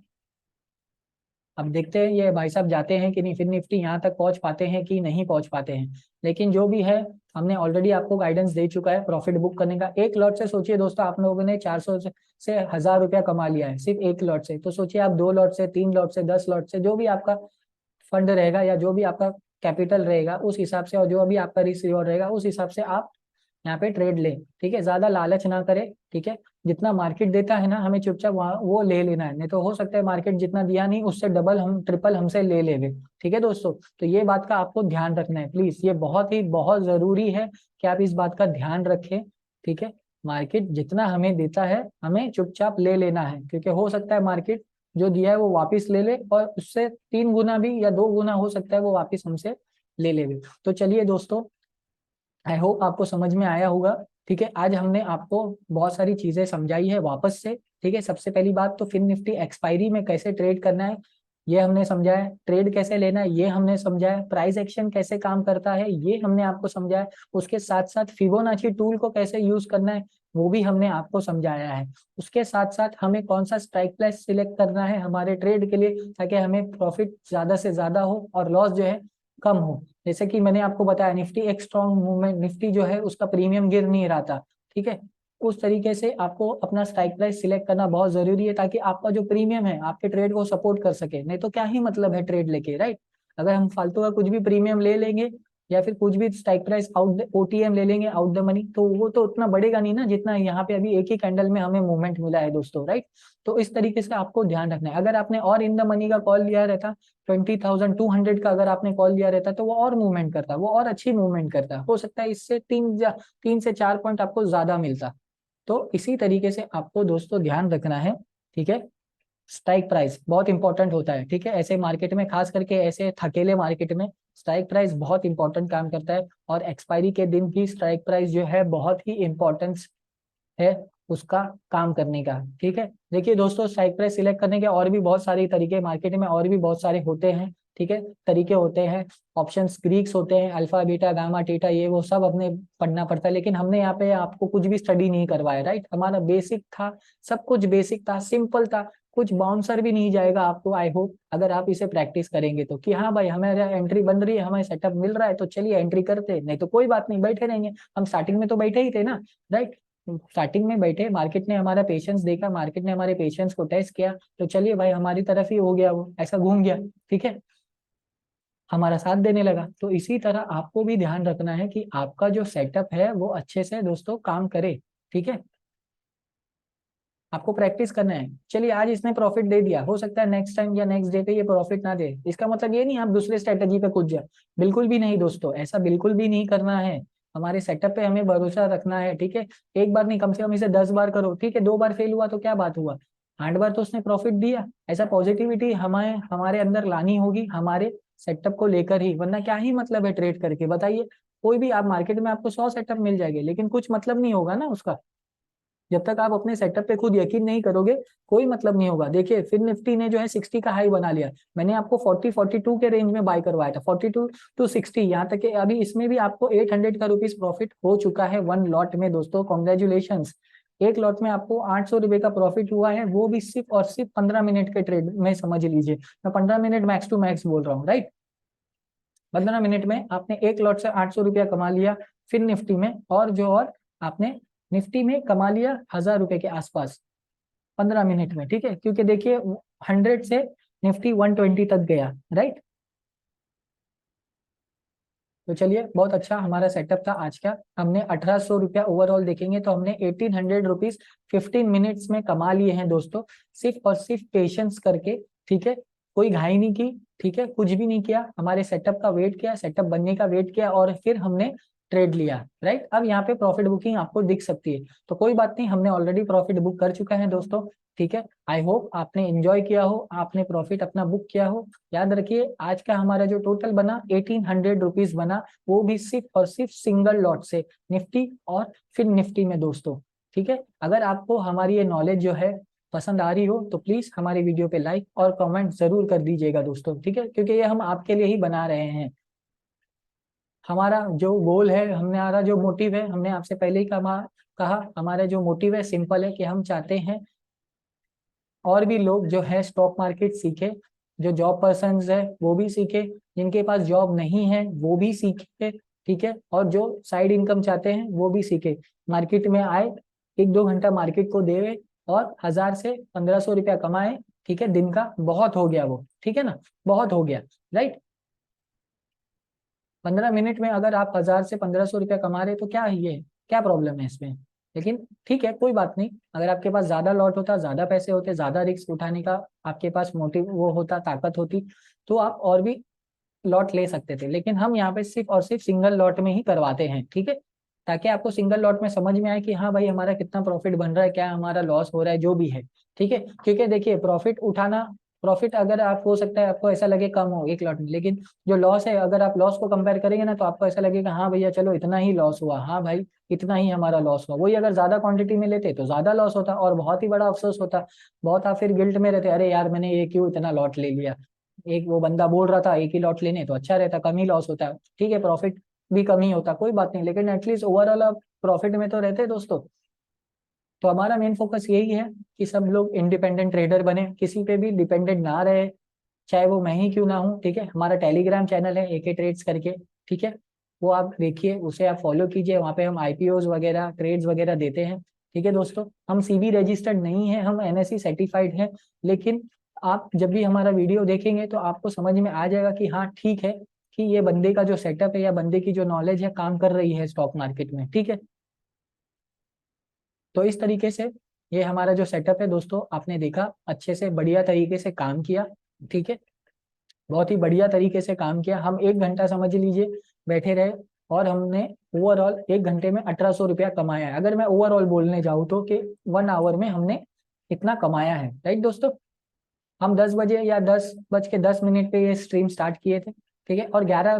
अब देखते हैं ये भाई साहब जाते हैं कि नहीं, फिर निफ्टी यहाँ तक पहुंच पाते हैं कि नहीं पहुंच पाते हैं। लेकिन जो भी है, हमने ऑलरेडी आपको गाइडेंस दे चुका है प्रॉफिट बुक करने का। एक लॉट से सोचिए दोस्तों, आप लोगों ने 400 से 1000 रुपया कमा लिया है सिर्फ एक लॉट से। तो सोचिए आप 2 लॉट से, 3 लॉट से, 10 लॉट से, जो भी आपका फंड रहेगा या जो भी आपका कैपिटल रहेगा उस हिसाब से, और जो भी आपका रिस्क रिवॉर्ड रहेगा उस हिसाब से आप यहाँ पे ट्रेड ले, ठीक है। ज्यादा लालच ना करे, ठीक है। जितना मार्केट देता है ना, हमें चुपचाप वहाँ वो ले लेना है, नहीं तो हो सकता है मार्केट जितना दिया नहीं उससे डबल हम ट्रिपल हमसे ले लेवे, ठीक है दोस्तों। तो ये बात का आपको ध्यान रखना है प्लीज, ये बहुत ही बहुत जरूरी है कि आप इस बात का ध्यान रखें, ठीक है। मार्केट जितना हमें देता है हमें चुपचाप ले लेना है, क्योंकि हो सकता है मार्केट जो दिया है वो वापिस ले ले, और उससे 3 गुना भी या 2 गुना हो सकता है वो वापिस हमसे ले ले। तो चलिए दोस्तों, आई होप आपको समझ में आया होगा, ठीक है। आज हमने आपको बहुत सारी चीजें समझाई है वापस से, ठीक है। सबसे पहली बात तो फिन निफ्टी एक्सपायरी में कैसे ट्रेड करना है ये हमने समझा है, ट्रेड कैसे लेना है ये हमने समझा है, प्राइस एक्शन कैसे काम करता है ये हमने आपको समझा है। उसके साथ साथ फिबोनाची टूल को कैसे यूज करना है वो भी हमने आपको समझाया है। उसके साथ साथ हमें कौन सा स्ट्राइक प्राइस सिलेक्ट करना है हमारे ट्रेड के लिए, ताकि हमें प्रॉफिट ज्यादा से ज्यादा हो और लॉस जो है कम हो। जैसे कि मैंने आपको बताया, निफ्टी एक स्ट्रॉन्ग मूवमेंट, निफ्टी जो है उसका प्रीमियम गिर नहीं रहा था, ठीक है। उस तरीके से आपको अपना स्ट्राइक प्राइस सिलेक्ट करना बहुत जरूरी है, ताकि आपका जो प्रीमियम है आपके ट्रेड को सपोर्ट कर सके। नहीं तो क्या ही मतलब है ट्रेड लेके, राइट। अगर हम फालतू का कुछ भी प्रीमियम ले लेंगे या फिर कुछ भी स्ट्राइक प्राइस आउट ओटीएम ले लेंगे आउट द मनी, तो वो तो उतना बढ़ेगा नहीं ना जितना यहाँ पे अभी एक ही कैंडल में हमें मूवमेंट मिला है दोस्तों, राइट। तो इस तरीके से आपको ध्यान रखना है। अगर आपने और इन द मनी का कॉल लिया रहता, 20,200 का अगर आपने कॉल लिया रहता, तो वो और मूवमेंट करता, वो और अच्छी मूवमेंट करता, हो सकता है इससे 3 से 4 पॉइंट आपको ज्यादा मिलता। तो इसी तरीके से आपको दोस्तों ध्यान रखना है, ठीक है। स्ट्राइक प्राइस बहुत इंपॉर्टेंट होता है, ठीक है। ऐसे मार्केट में, खास करके ऐसे थकेले मार्केट में स्ट्राइक प्राइस बहुत इंपॉर्टेंट काम करता है, और एक्सपायरी के दिन भी स्ट्राइक प्राइस जो है बहुत ही इंपॉर्टेंस है उसका काम करने का, ठीक है। देखिए दोस्तों, स्ट्राइक प्राइस सिलेक्ट करने के और भी बहुत सारे तरीके मार्केट में और भी बहुत सारे होते हैं, ठीक है, तरीके होते हैं। ऑप्शंस ग्रीक्स होते हैं, अल्फा बीटा गामा थीटा, ये वो सब अपने पढ़ना पड़ता है, लेकिन हमने यहाँ पे आपको कुछ भी स्टडी नहीं करवाया, राइट। हमारा बेसिक था, सब कुछ बेसिक था, सिंपल था। कुछ बाउंसर भी नहीं जाएगा आपको, आई होप, अगर आप इसे प्रैक्टिस करेंगे तो, कि हाँ भाई हमारा एंट्री बन रही है, हमें सेटअप मिल रहा है तो चलिए एंट्री करते, नहीं तो कोई बात नहीं, बैठे रहेंगे। हम स्टार्टिंग में तो बैठे ही थे ना, राइट। स्टार्टिंग में बैठे, मार्केट ने हमारा पेशेंस देखा, मार्केट ने हमारे पेशेंस को टेस्ट किया, तो चलिए भाई हमारी तरफ ही हो गया, वो ऐसा घूम गया, ठीक है, हमारा साथ देने लगा। तो इसी तरह आपको भी ध्यान रखना है कि आपका जो सेटअप है वो अच्छे से दोस्तों काम करे, ठीक है। आपको प्रैक्टिस करना है। चलिए आज इसने प्रॉफिट दे दिया, हो सकता है नेक्स्ट टाइम या नेक्स्ट डे पे ये प्रॉफिट ना दे, इसका मतलब ये नहीं आप दूसरे स्ट्रेटेजी पे कूद जाए, बिल्कुल भी नहीं दोस्तों, ऐसा बिल्कुल भी नहीं करना है। हमारे सेटअप पे हमें भरोसा रखना है, ठीक है। एक बार नहीं, कम से कम इसे 10 बार करो, ठीक है। 2 बार फेल हुआ तो क्या बात हुआ, 8 बार तो उसने प्रॉफिट दिया। ऐसा पॉजिटिविटी हमें हमारे अंदर लानी होगी, हमारे सेटअप को लेकर ही, वरना क्या ही मतलब है ट्रेड करके, बताइए। कोई भी आप मार्केट में आपको 100 सेटअप मिल जाएंगे, लेकिन कुछ मतलब नहीं होगा ना उसका, जब तक आप अपने सेटअप पे खुद यकीन नहीं करोगे, कोई मतलब नहीं होगा। देखिए फिर निफ्टी ने जो है 60 का हाई बना लिया, मैंने आपको 40-42 के रेंज में बाय करवाया था, 42 to 60, यहाँ तक कि अभी इसमें भी आपको 800 का रुपीज प्रॉफिट हो चुका है वन लॉट में दोस्तों, कॉन्ग्रेचुलेशन। एक लॉट में आपको 800 रुपए का प्रॉफिट हुआ है, वो भी सिर्फ और सिर्फ 15 मिनट के ट्रेड में, समझ लीजिए। मैं 15 मिनट मैक्स टू मैक्स बोल रहा हूँ, राइट। 15 मिनट में आपने एक लॉट से 800 रुपया कमा लिया, फिर निफ्टी में, और जो और आपने निफ्टी में कमा लिया 1000 रुपए के आसपास 15 मिनट में, ठीक है, क्योंकि देखिए 100 से निफ्टी 120 तक गया, राइट। तो चलिए बहुत अच्छा हमारा सेटअप था आज का, हमने 1800 रुपया ओवरऑल देखेंगे तो हमने 1800 रुपीज 15 मिनट्स में कमा लिए हैं दोस्तों, सिर्फ और सिर्फ पेशेंस करके, ठीक है। कोई घाई नहीं की, ठीक है, कुछ भी नहीं किया, हमारे सेटअप का वेट किया, सेटअप बनने का वेट किया, और फिर हमने ट्रेड लिया, राइट। अब यहाँ पे प्रॉफिट बुकिंग आपको दिख सकती है, तो कोई बात नहीं, हमने ऑलरेडी प्रॉफिट बुक कर चुका है दोस्तों, ठीक है। आई होप आपने एंजॉय किया हो, आपने प्रॉफिट अपना बुक किया हो। याद रखिए आज का हमारा जो टोटल बना 1800 रुपीज बना, वो भी सिर्फ और सिर्फ सिंगल लॉट से, निफ्टी और फिर निफ्टी में दोस्तों, ठीक है। अगर आपको हमारी ये नॉलेज जो है पसंद आ रही हो तो प्लीज हमारी वीडियो पे लाइक और कमेंट जरूर कर दीजिएगा दोस्तों, ठीक है, क्योंकि ये हम आपके लिए ही बना रहे हैं। हमारा जो गोल है, हमारा जो मोटिव है, हमने आपसे पहले ही कहा हमारा जो मोटिव है सिंपल है, कि हम चाहते हैं और भी लोग जो है स्टॉक मार्केट सीखे, जो जॉब पर्सन है वो भी सीखे, जिनके पास जॉब नहीं है वो भी सीखे, ठीक है, और जो साइड इनकम चाहते हैं वो भी सीखे, मार्केट में आए, 1-2 घंटा मार्केट को देवे और 1000 से 1500 रुपया कमाए, ठीक है, दिन का बहुत हो गया वो, ठीक है ना, बहुत हो गया, राइट। 15 मिनट में अगर आप 1000 से 1500 रुपया कमा रहे तो क्या है ये, क्या प्रॉब्लम है इसमें। लेकिन ठीक है, कोई बात नहीं, अगर आपके पास ज्यादा लॉट होता, ज्यादा पैसे होते, ज्यादा रिस्क उठाने का आपके पास मोटिव वो होता, ताकत होती, तो आप और भी लॉट ले सकते थे, लेकिन हम यहाँ पे सिर्फ और सिर्फ सिंगल लॉट में ही करवाते हैं, ठीक है, ताकि आपको सिंगल लॉट में समझ में आए कि हाँ भाई हमारा कितना प्रॉफिट बन रहा है, क्या हमारा लॉस हो रहा है, जो भी है, ठीक है। क्योंकि देखिए प्रॉफिट उठाना, प्रॉफिट अगर आप, हो सकता है आपको ऐसा लगे कम हो एक लॉट में, लेकिन जो लॉस है, अगर आप लॉस को कंपेयर करेंगे ना, तो आपको ऐसा लगेगा हाँ भैया चलो इतना ही लॉस हुआ, हाँ भाई इतना ही हमारा लॉस हुआ। वही अगर ज्यादा क्वांटिटी में लेते तो ज्यादा लॉस होता और बहुत ही बड़ा अफसोस होता, बहुत आप फिर गिल्ट में रहते, अरे यार मैंने ये क्यों इतना लॉट ले लिया। एक वो बंदा बोल रहा था एक ही लॉट लेने, तो अच्छा रहता, कम ही लॉस होता, ठीक है, प्रॉफिट भी कम ही होता, कोई बात नहीं, लेकिन एटलीस्ट ओवरऑल आप प्रॉफिट में तो रहते दोस्तों। तो हमारा मेन फोकस यही है कि सब लोग इंडिपेंडेंट ट्रेडर बने, किसी पे भी डिपेंडेंट ना रहे, चाहे वो मैं ही क्यों ना हूँ, ठीक है। हमारा टेलीग्राम चैनल है एके ट्रेड्स करके, ठीक है, वो आप देखिए, उसे आप फॉलो कीजिए, वहाँ पे हम आईपीओज वगैरह ट्रेड्स वगैरह देते हैं, ठीक है दोस्तों। हम सीबी रजिस्टर्ड नहीं है, हम एनएससी सर्टिफाइड हैं, लेकिन आप जब भी हमारा वीडियो देखेंगे तो आपको समझ में आ जाएगा कि हाँ ठीक है, कि ये बंदे का जो सेटअप है या बंदे की जो नॉलेज है काम कर रही है स्टॉक मार्केट में, ठीक है। तो इस तरीके से ये हमारा जो सेटअप है दोस्तों, आपने देखा अच्छे से बढ़िया तरीके से काम किया, ठीक है, बहुत ही बढ़िया तरीके से काम किया। हम 1 घंटा समझ लीजिए बैठे रहे, और हमने ओवरऑल 1 घंटे में 1800 रुपया कमाया है, अगर मैं ओवरऑल बोलने जाऊँ तो, कि 1 आवर में हमने इतना कमाया है, राइट दोस्तों। हम 10 बजे या 10 बज के 10 मिनट पे ये स्ट्रीम स्टार्ट किए थे, ठीक है, और 11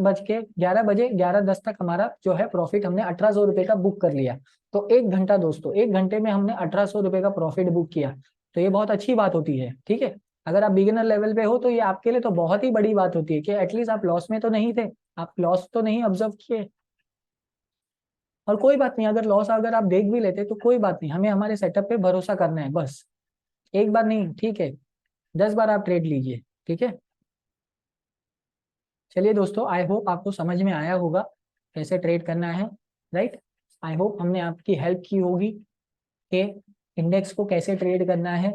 बजे 11:10 तक हमारा जो है प्रॉफिट हमने 1800 रुपये का बुक कर लिया। तो 1 घंटा दोस्तों, 1 घंटे में हमने 1800 रुपये का प्रॉफिट बुक किया, तो ये बहुत अच्छी बात होती है, ठीक है। अगर आप बिगिनर लेवल पे हो तो ये आपके लिए तो बहुत ही बड़ी बात होती है, कि एटलीस्ट आप लॉस में तो नहीं थे, आप लॉस तो नहीं ऑब्जर्व किए। और कोई बात नहीं, अगर लॉस अगर आप देख भी लेते तो कोई बात नहीं, हमें हमारे सेटअप पे भरोसा करना है बस, एक बार नहीं, ठीक है, 10 बार आप ट्रेड लीजिए, ठीक है। चलिए दोस्तों, आई होप आपको समझ में आया होगा कैसे ट्रेड करना है, राइट। आई होप हमने आपकी हेल्प की होगी कि इंडेक्स को कैसे ट्रेड करना है।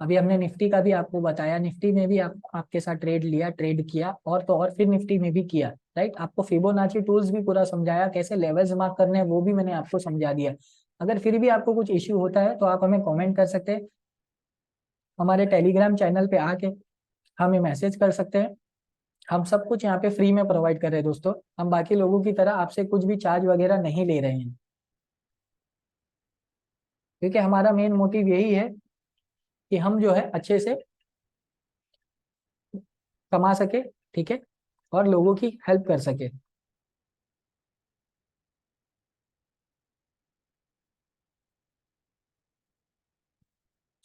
अभी हमने निफ्टी का भी आपको बताया, निफ्टी में भी आपके साथ ट्रेड लिया, ट्रेड किया, और तो और फिर निफ्टी में भी किया, राइट। आपको फिबोनाची टूल्स भी पूरा समझाया, कैसे लेवल्स मार्क करने हैं वो भी मैंने आपको समझा दिया। अगर फिर भी आपको कुछ इश्यू होता है तो आप हमें कमेंट कर सकते हैं, हमारे टेलीग्राम चैनल पे आके हमें मैसेज कर सकते हैं। हम सब कुछ यहाँ पे फ्री में प्रोवाइड कर रहे हैं दोस्तों, हम बाकी लोगों की तरह आपसे कुछ भी चार्ज वगैरह नहीं ले रहे हैं, क्योंकि हमारा मेन मोटिव यही है कि हम जो है अच्छे से कमा सके, ठीक है, और लोगों की हेल्प कर सके।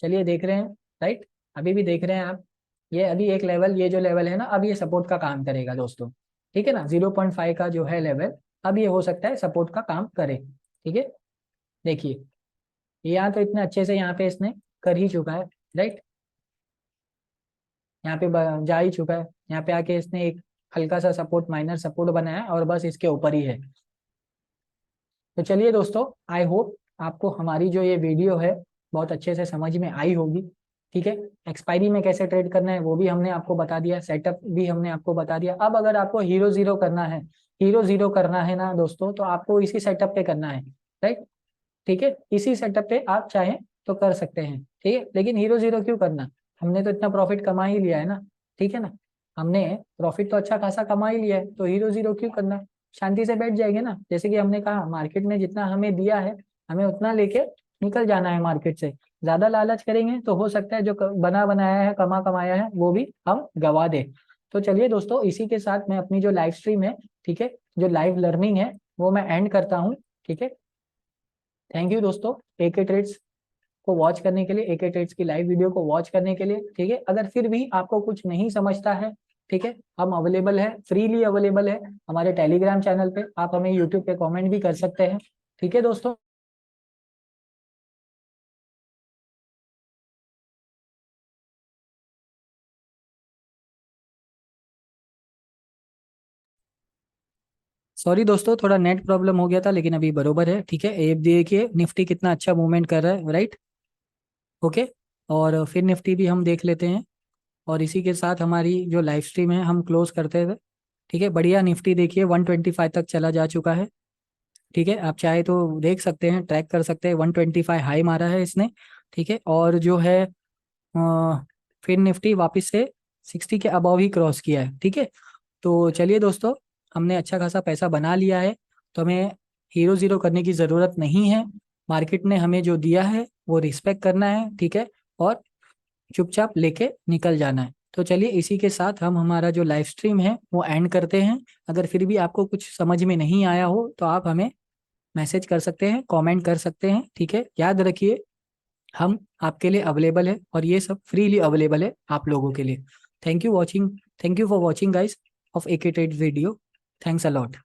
चलिए देख रहे हैं, राइट। अभी भी देख रहे हैं आप, ये अभी एक लेवल, ये जो लेवल है ना, अब ये सपोर्ट का काम करेगा दोस्तों, ठीक है ना। 0.5 का जो है लेवल, अब ये हो सकता है सपोर्ट का काम करे, ठीक है। देखिए, ये यहाँ तो इतने अच्छे से यहाँ पे इसने कर ही चुका है, राइट। यहाँ पे जा ही चुका है, यहाँ पे आके इसने एक हल्का सा सपोर्ट, माइनर सपोर्ट बनाया और बस इसके ऊपर ही है। तो चलिए दोस्तों, आई होप आपको हमारी जो ये वीडियो है बहुत अच्छे से समझ में आई होगी, ठीक है। एक्सपायरी में कैसे ट्रेड करना है वो भी हमने आपको बता दिया, सेटअप भी हमने आपको बता दिया। अब अगर आपको हीरो जीरो करना है, हीरो जीरो करना है ना दोस्तों, तो आपको इसी सेटअप पे करना है, राइट, ठीक है। इसी सेटअप पे आप चाहें तो कर सकते हैं, ठीक है। लेकिन हीरो जीरो क्यों करना, हमने तो इतना प्रॉफिट कमा ही लिया है ना, ठीक है ना। हमने प्रॉफिट तो अच्छा खासा कमा ही लिया है, तो हीरो जीरो क्यों करना, शांति से बैठ जाएंगे ना। जैसे कि हमने कहा, मार्केट ने जितना हमें दिया है, हमें उतना लेके निकल जाना है मार्केट से। ज्यादा लालच करेंगे तो हो सकता है जो बना बनाया है, कमा कमाया है, वो भी हम गवा दे। तो चलिए दोस्तों, इसी के साथ मैं अपनी जो लाइव स्ट्रीम है, ठीक है, जो लाइव लर्निंग है, वो मैं एंड करता हूँ, ठीक है। थैंक यू दोस्तों, एके ट्रेड्स को वॉच करने के लिए, एके ट्रेड्स की लाइव वीडियो को वॉच करने के लिए, ठीक है। अगर फिर भी आपको कुछ नहीं समझता है, ठीक है, हम अवेलेबल है, फ्रीली अवेलेबल है हमारे टेलीग्राम चैनल पे, आप हमें यूट्यूब पे कमेंट भी कर सकते हैं, ठीक है दोस्तों। सॉरी दोस्तों, थोड़ा नेट प्रॉब्लम हो गया था, लेकिन अभी बरोबर है, ठीक है। ये देखिए निफ्टी कितना अच्छा मूवमेंट कर रहा है, राइट, ओके। और फिर निफ्टी भी हम देख लेते हैं, और इसी के साथ हमारी जो लाइव स्ट्रीम है हम क्लोज करते हैं, ठीक है। बढ़िया, निफ्टी देखिए 125 तक चला जा चुका है, ठीक है। आप चाहे तो देख सकते हैं, ट्रैक कर सकते हैं, 125 हाई मारा है इसने, ठीक है। और जो है फिर निफ्टी वापस से 60 के अबव ही क्रॉस किया है, ठीक है। तो चलिए दोस्तों, हमने अच्छा खासा पैसा बना लिया है, तो हमें हीरो जीरो करने की ज़रूरत नहीं है। मार्केट ने हमें जो दिया है वो रिस्पेक्ट करना है, ठीक है, और चुपचाप लेके निकल जाना है। तो चलिए, इसी के साथ हम हमारा जो लाइव स्ट्रीम है वो एंड करते हैं। अगर फिर भी आपको कुछ समझ में नहीं आया हो तो आप हमें मैसेज कर सकते हैं, कमेंट कर सकते हैं, ठीक है। याद रखिए, हम आपके लिए अवेलेबल है, और ये सब फ्रीली अवेलेबल है आप लोगों के लिए। Thank you watching, thank you for watching guys of AK trade video. Thanks a lot.